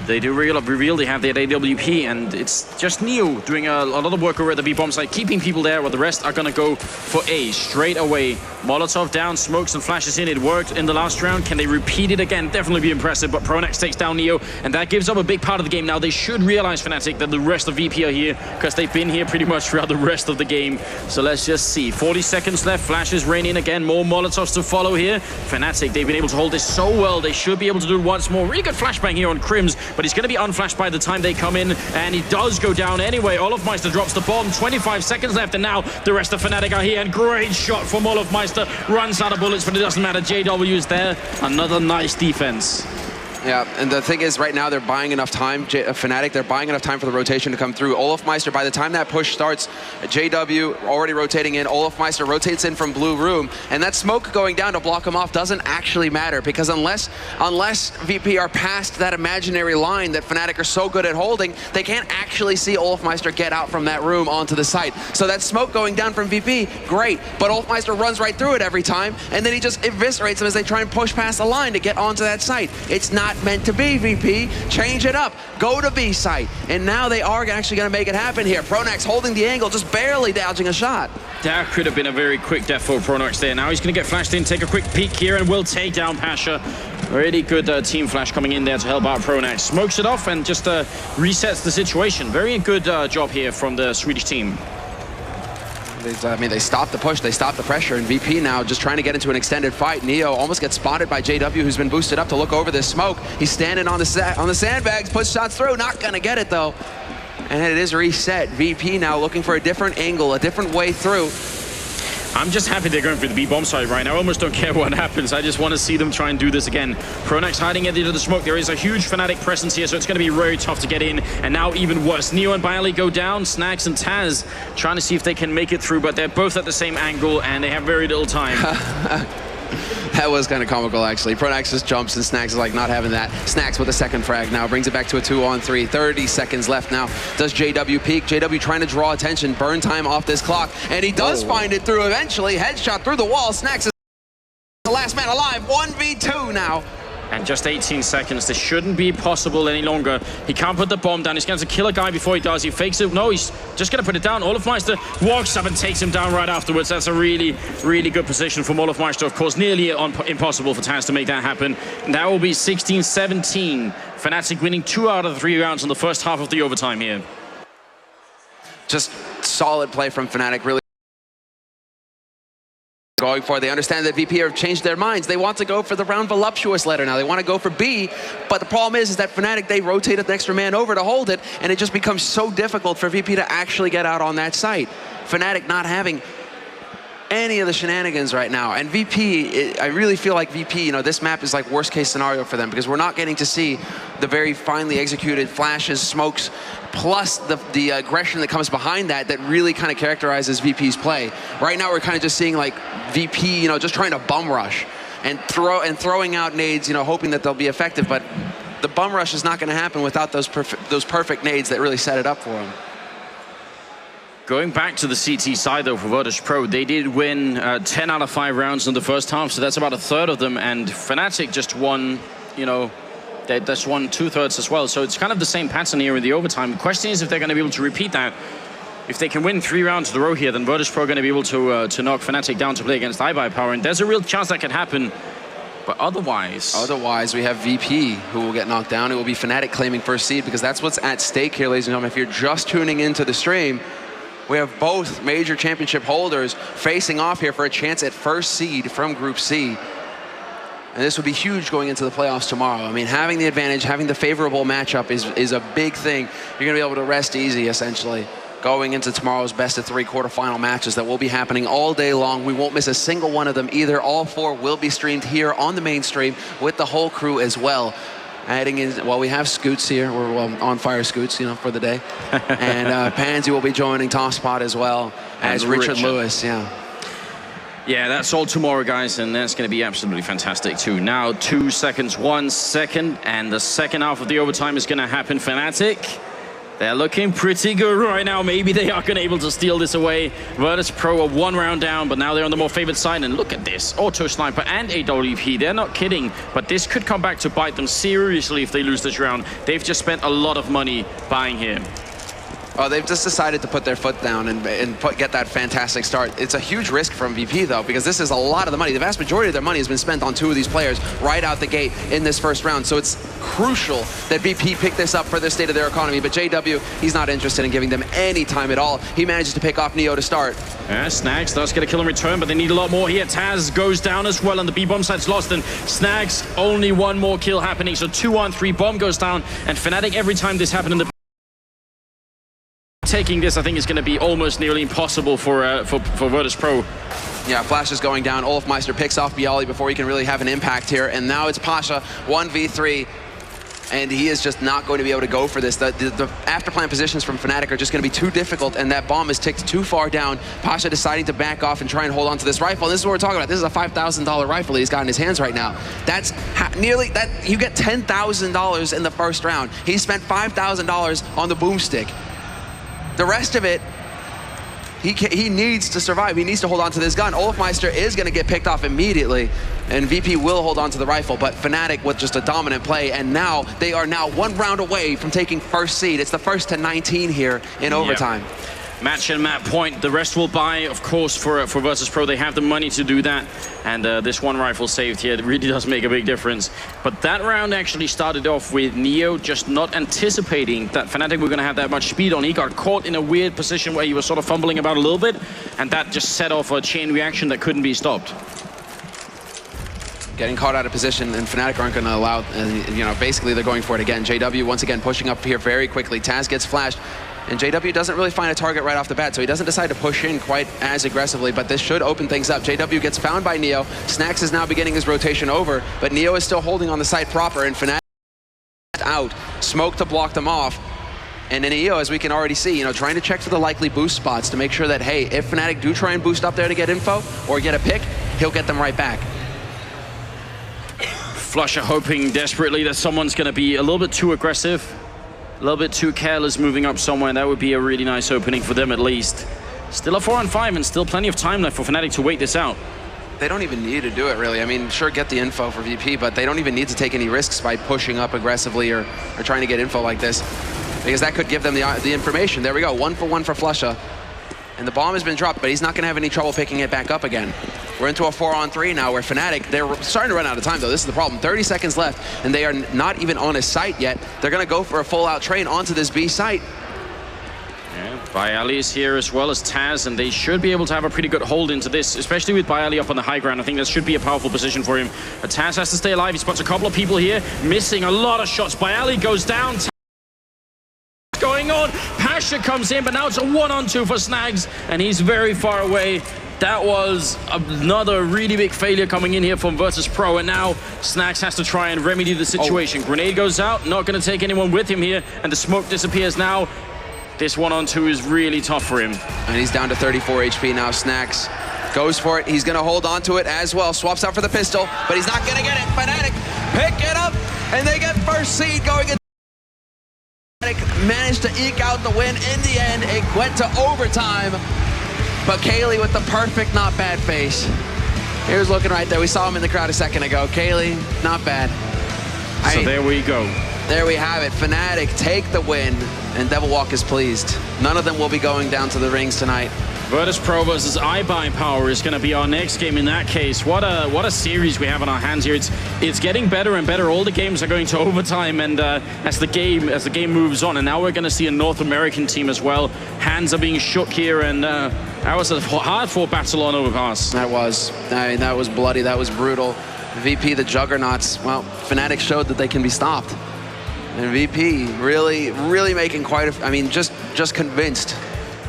S4: They do reveal they have that AWP, and it's just Neo doing a lot of work over at the B bomb site, keeping people there, while the rest are gonna go for A straight away. Molotov down, smokes and flashes in. It worked in the last round. Can they repeat it again? Definitely be impressive, but Pronax takes down Neo, and that gives up a big part of the game. Now they should realize, Fnatic, that the rest of VP are here, because they've been here pretty much throughout the rest of the game. So let's just see. 40 seconds left. Flashes rain in again. More Molotovs to follow here. Fnatic, they've been able to hold this so well. They should be able to do it once more. Really good flashbang here on Krims, but he's going to be unflashed by the time they come in, and he does go down anyway. olofmeister drops the bomb. 25 seconds left, and now the rest of Fnatic are here, and great shot from olofmeister. Runs out of bullets, but it doesn't matter. JW is there. Another nice defense.
S3: Yeah, and the thing is, right now they're buying enough time, Fnatic, they're buying enough time for the rotation to come through. olofmeister, by the time that push starts, JW already rotating in, olofmeister rotates in from blue room, and that smoke going down to block him off doesn't actually matter, because unless VP are past that imaginary line that Fnatic are so good at holding, they can't actually see olofmeister get out from that room onto the site. So that smoke going down from VP, great, but olofmeister runs right through it every time, and then he just eviscerates them as they try and push past the line to get onto that site. It's not meant to be, VP. Change it up. Go to B site. And now they are actually going to make it happen here. Pronax holding the angle, just barely dodging a shot.
S4: That could have been a very quick death for Pronax there. Now he's going to get flashed in, take a quick peek here, and will take down Pasha. Really good team flash coming in there to help out Pronax. Smokes it off and just resets the situation. Very good job here from the Swedish team.
S3: They stopped the push, they stopped the pressure, and VP now just trying to get into an extended fight. Neo almost gets spotted by JW, who's been boosted up to look over this smoke. He's standing on the sandbags, puts shots through, not gonna get it though. And it is reset. VP now looking for a different angle, a different way through.
S4: I'm just happy they're going for the B-bomb side right now. I almost don't care what happens. I just want to see them try and do this again. Pronax hiding at the end of the smoke. There is a huge Fnatic presence here, so it's going to be very tough to get in. And now even worse. Neo and Bailey go down. Snags and Taz trying to see if they can make it through, but they're both at the same angle, and they have very little time.
S3: That was kind of comical, actually. Pronax just jumps, and Snags is like not having that. Snags with a second frag now, brings it back to a 2-on-3. 30 seconds left now. Does JW peek? JW trying to draw attention, burn time off this clock, and he does find it through eventually. Headshot through the wall. Snags is the last man alive. 1v2 now.
S4: And just 18 seconds. This shouldn't be possible any longer. He can't put the bomb down. He's going to kill a guy before he does. He fakes it. No, he's just going to put it down. Olofmeister walks up and takes him down right afterwards. That's a really, really good position from Olofmeister. Of course, nearly impossible for Taz to make that happen. And that will be 16-17. Fnatic winning 2 out of the 3 rounds in the first half of the overtime here.
S3: Just solid play from Fnatic, really going for it. They understand that VP have changed their minds. They want to go for the round voluptuous letter now. They want to go for B, but the problem is that Fnatic, they rotated the extra man over to hold it, and it just becomes so difficult for VP to actually get out on that site. Fnatic not having any of the shenanigans right now. And VP, I really feel like VP, you know, this map is like worst case scenario for them, because we're not getting to see the very finely executed flashes, smokes, plus the aggression that comes behind that really kind of characterizes VP's play. Right now we're kind of just seeing like VP, you know, just trying to bum rush and throwing out nades, you know, hoping that they'll be effective, but the bum rush is not going to happen without those perfect nades that really set it up for them.
S4: Going back to the CT side, though, for Virtus Pro, they did win 10 out of 5 rounds in the first half, so that's about a third of them, and Fnatic just won, you know, they just won 2/3 as well, so it's kind of the same pattern here in the overtime. The question is if they're going to be able to repeat that. If they can win 3 rounds in a row here, then Virtus Pro are going to be able to knock Fnatic down to play against iBuyPower, and there's a real chance that could happen. But otherwise,
S3: we have VP who will get knocked down. It will be Fnatic claiming first seed, because that's what's at stake here, ladies and gentlemen. If you're just tuning into the stream, we have both major championship holders facing off here for a chance at first seed from Group C. And this would be huge going into the playoffs tomorrow. I mean, having the advantage, having the favorable matchup is a big thing. You're going to be able to rest easy, essentially, going into tomorrow's best-of-3 quarterfinal matches that will be happening all day long. We won't miss a single one of them either. All 4 will be streamed here on the main stream with the whole crew as well. Adding in, well, we have Scoots here. We're on fire Scoots, you know, for the day. And Pansy will be joining Tosspot as well as Richard Lewis, yeah.
S4: Yeah, that's all tomorrow, guys, and that's going to be absolutely fantastic, too. Now, 2 seconds, 1 second, and the second half of the overtime is going to happen. Fnatic, they're looking pretty good right now. Maybe they are going to be able to steal this away. Virtus Pro are 1 round down, but now they're on the more favored side. And look at this. Auto Sniper and AWP. They're not kidding, but this could come back to bite them seriously if they lose this round. They've just spent a lot of money buying here.
S3: Oh, they've just decided to put their foot down and get that fantastic start. It's a huge risk from VP, though, because this is a lot of the money. The vast majority of their money has been spent on 2 of these players right out the gate in this first round. So it's crucial that VP pick this up for the state of their economy. But JW, he's not interested in giving them any time at all. He manages to pick off Neo to start.
S4: Snags does get a kill in return, but they need a lot more here. Taz goes down as well, and the B-bomb side's lost, and Snags only 1 more kill happening. So 2-on-3, bomb goes down, and Fnatic, every time this happened in the taking this, I think, is going to be almost nearly impossible for Virtus Pro.
S3: Yeah, Flash is going down. Olofmeister picks off Bialy before he can really have an impact here. And now it's Pasha, 1v3. And he is just not going to be able to go for this. The after-plan positions from Fnatic are just going to be too difficult, and that bomb is ticked too far down. Pasha deciding to back off and try and hold on to this rifle. And this is what we're talking about. This is a $5,000 rifle that he's got in his hands right now. That's nearly that. You get $10,000 in the first round. He spent $5,000 on the boomstick. The rest of it, he needs to survive. He needs to hold on to this gun. Olofmeister is going to get picked off immediately, and VP will hold on to the rifle, but Fnatic with just a dominant play, and now they are 1 round away from taking first seed. It's the first to 19 here in overtime.
S4: Yep. Match and map point. The rest will buy, of course, for Virtus Pro. They have the money to do that. And this 1 rifle saved here, it really does make a big difference. But that round actually started off with Neo just not anticipating that Fnatic were going to have that much speed on. He got caught in a weird position where he was sort of fumbling about a little bit. And that just set off a chain reaction that couldn't be stopped.
S3: Getting caught out of position, and Fnatic aren't going to allow, you know, basically they're going for it again. JW once again pushing up here very quickly. Taz gets flashed. And JW doesn't really find a target right off the bat, so he doesn't decide to push in quite as aggressively, but this should open things up. JW gets found by Neo. Snax is now beginning his rotation over, but Neo is still holding on the site proper, and Fnatic out. Smoke to block them off. And then EO, as we can already see, trying to check for the likely boost spots to make sure that, hey, if Fnatic do try and boost up there to get info or get a pick, he'll get them right back.
S4: Flusha hoping desperately that someone's going to be a little bit too aggressive, a little bit too careless moving up somewhere. That would be a really nice opening for them at least. Still a 4-on-5 and still plenty of time left for Fnatic to wait this out.
S3: They don't even need to do it, really. I mean, sure, get the info for VP, but they don't even need to take any risks by pushing up aggressively or trying to get info like this, because that could give them the information. There we go, 1 for 1 for Flusha. And the bomb has been dropped, but he's not going to have any trouble picking it back up again. We're into a 4-on-3 now where Fnatic, they're starting to run out of time, though. This is the problem. 30 seconds left, and they are not even on a site yet. They're going to go for a full-out train onto this B site.
S4: Yeah, Bayali is here as well as Taz, and they should be able to have a pretty good hold into this, especially with Bayali up on the high ground. I think that should be a powerful position for him. But Taz has to stay alive. He spots a couple of people here, missing a lot of shots. Bayali goes down. Going on, Pasha comes in, but now it's a 1-on-2 for Snags, and he's very far away. That was another really big failure coming in here from Virtus Pro, and now Snags has to try and remedy the situation. Grenade goes out, not going to take anyone with him here, and the smoke disappears now. This 1-on-2 is really tough for him.
S3: And he's down to 34 HP now. Snags goes for it. He's going to hold on to it as well. Swaps out for the pistol, but he's not going to get it. Fnatic pick it up, and they get first seed going in. Managed to eke out the win in the end. It went to overtime, but Kaylee with the perfect not bad face. He was looking right there. We saw him in the crowd a second ago. Kaylee, not bad.
S4: So there we go.
S3: There we have it. Fnatic take the win, and Devil Walk is pleased. None of them will be going down to the rings tonight.
S4: Virtus Pro versus iBuyPower is going to be our next game in that case. What a series we have on our hands here. It's getting better and better. All the games are going to overtime, and as the game moves on, and now we're going to see a North American team as well. Hands are being shook here, and that was a hard-fought battle on Overpass.
S3: That was. I mean, that was bloody. That was brutal. VP, the Juggernauts. Well, Fnatic showed that they can be stopped, and VP really making quite a. I mean, just convinced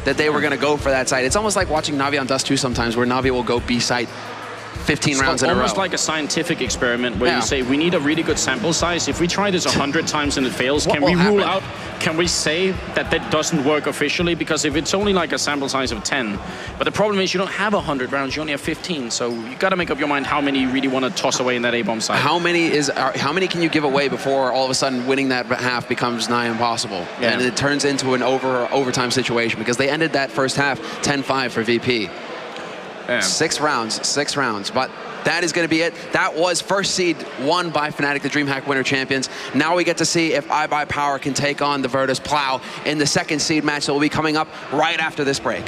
S3: that they were going to go for that site. It's almost like watching Navi on Dust 2 sometimes, where Navi will go B site 15 rounds in a row.
S4: Almost like a scientific experiment where you say, we need a really good sample size. If we try this 100 times and it fails, can we rule out, can we say that that doesn't work officially? Because if it's only like a sample size of 10, but the problem is you don't have 100 rounds, you only have 15. So you got to make up your mind how many you really want to toss away in that A-bomb site.
S3: How many can you give away before all of a sudden winning that half becomes nigh impossible? Yeah. And it turns into an overtime situation, because they ended that first half 10-5 for VP. Yeah. 6 rounds, but that is going to be it. That was first seed won by Fnatic, the DreamHack Winter Champions. Now we get to see if iBuyPower can take on the Virtus Plow in the second seed match that will be coming up right after this break.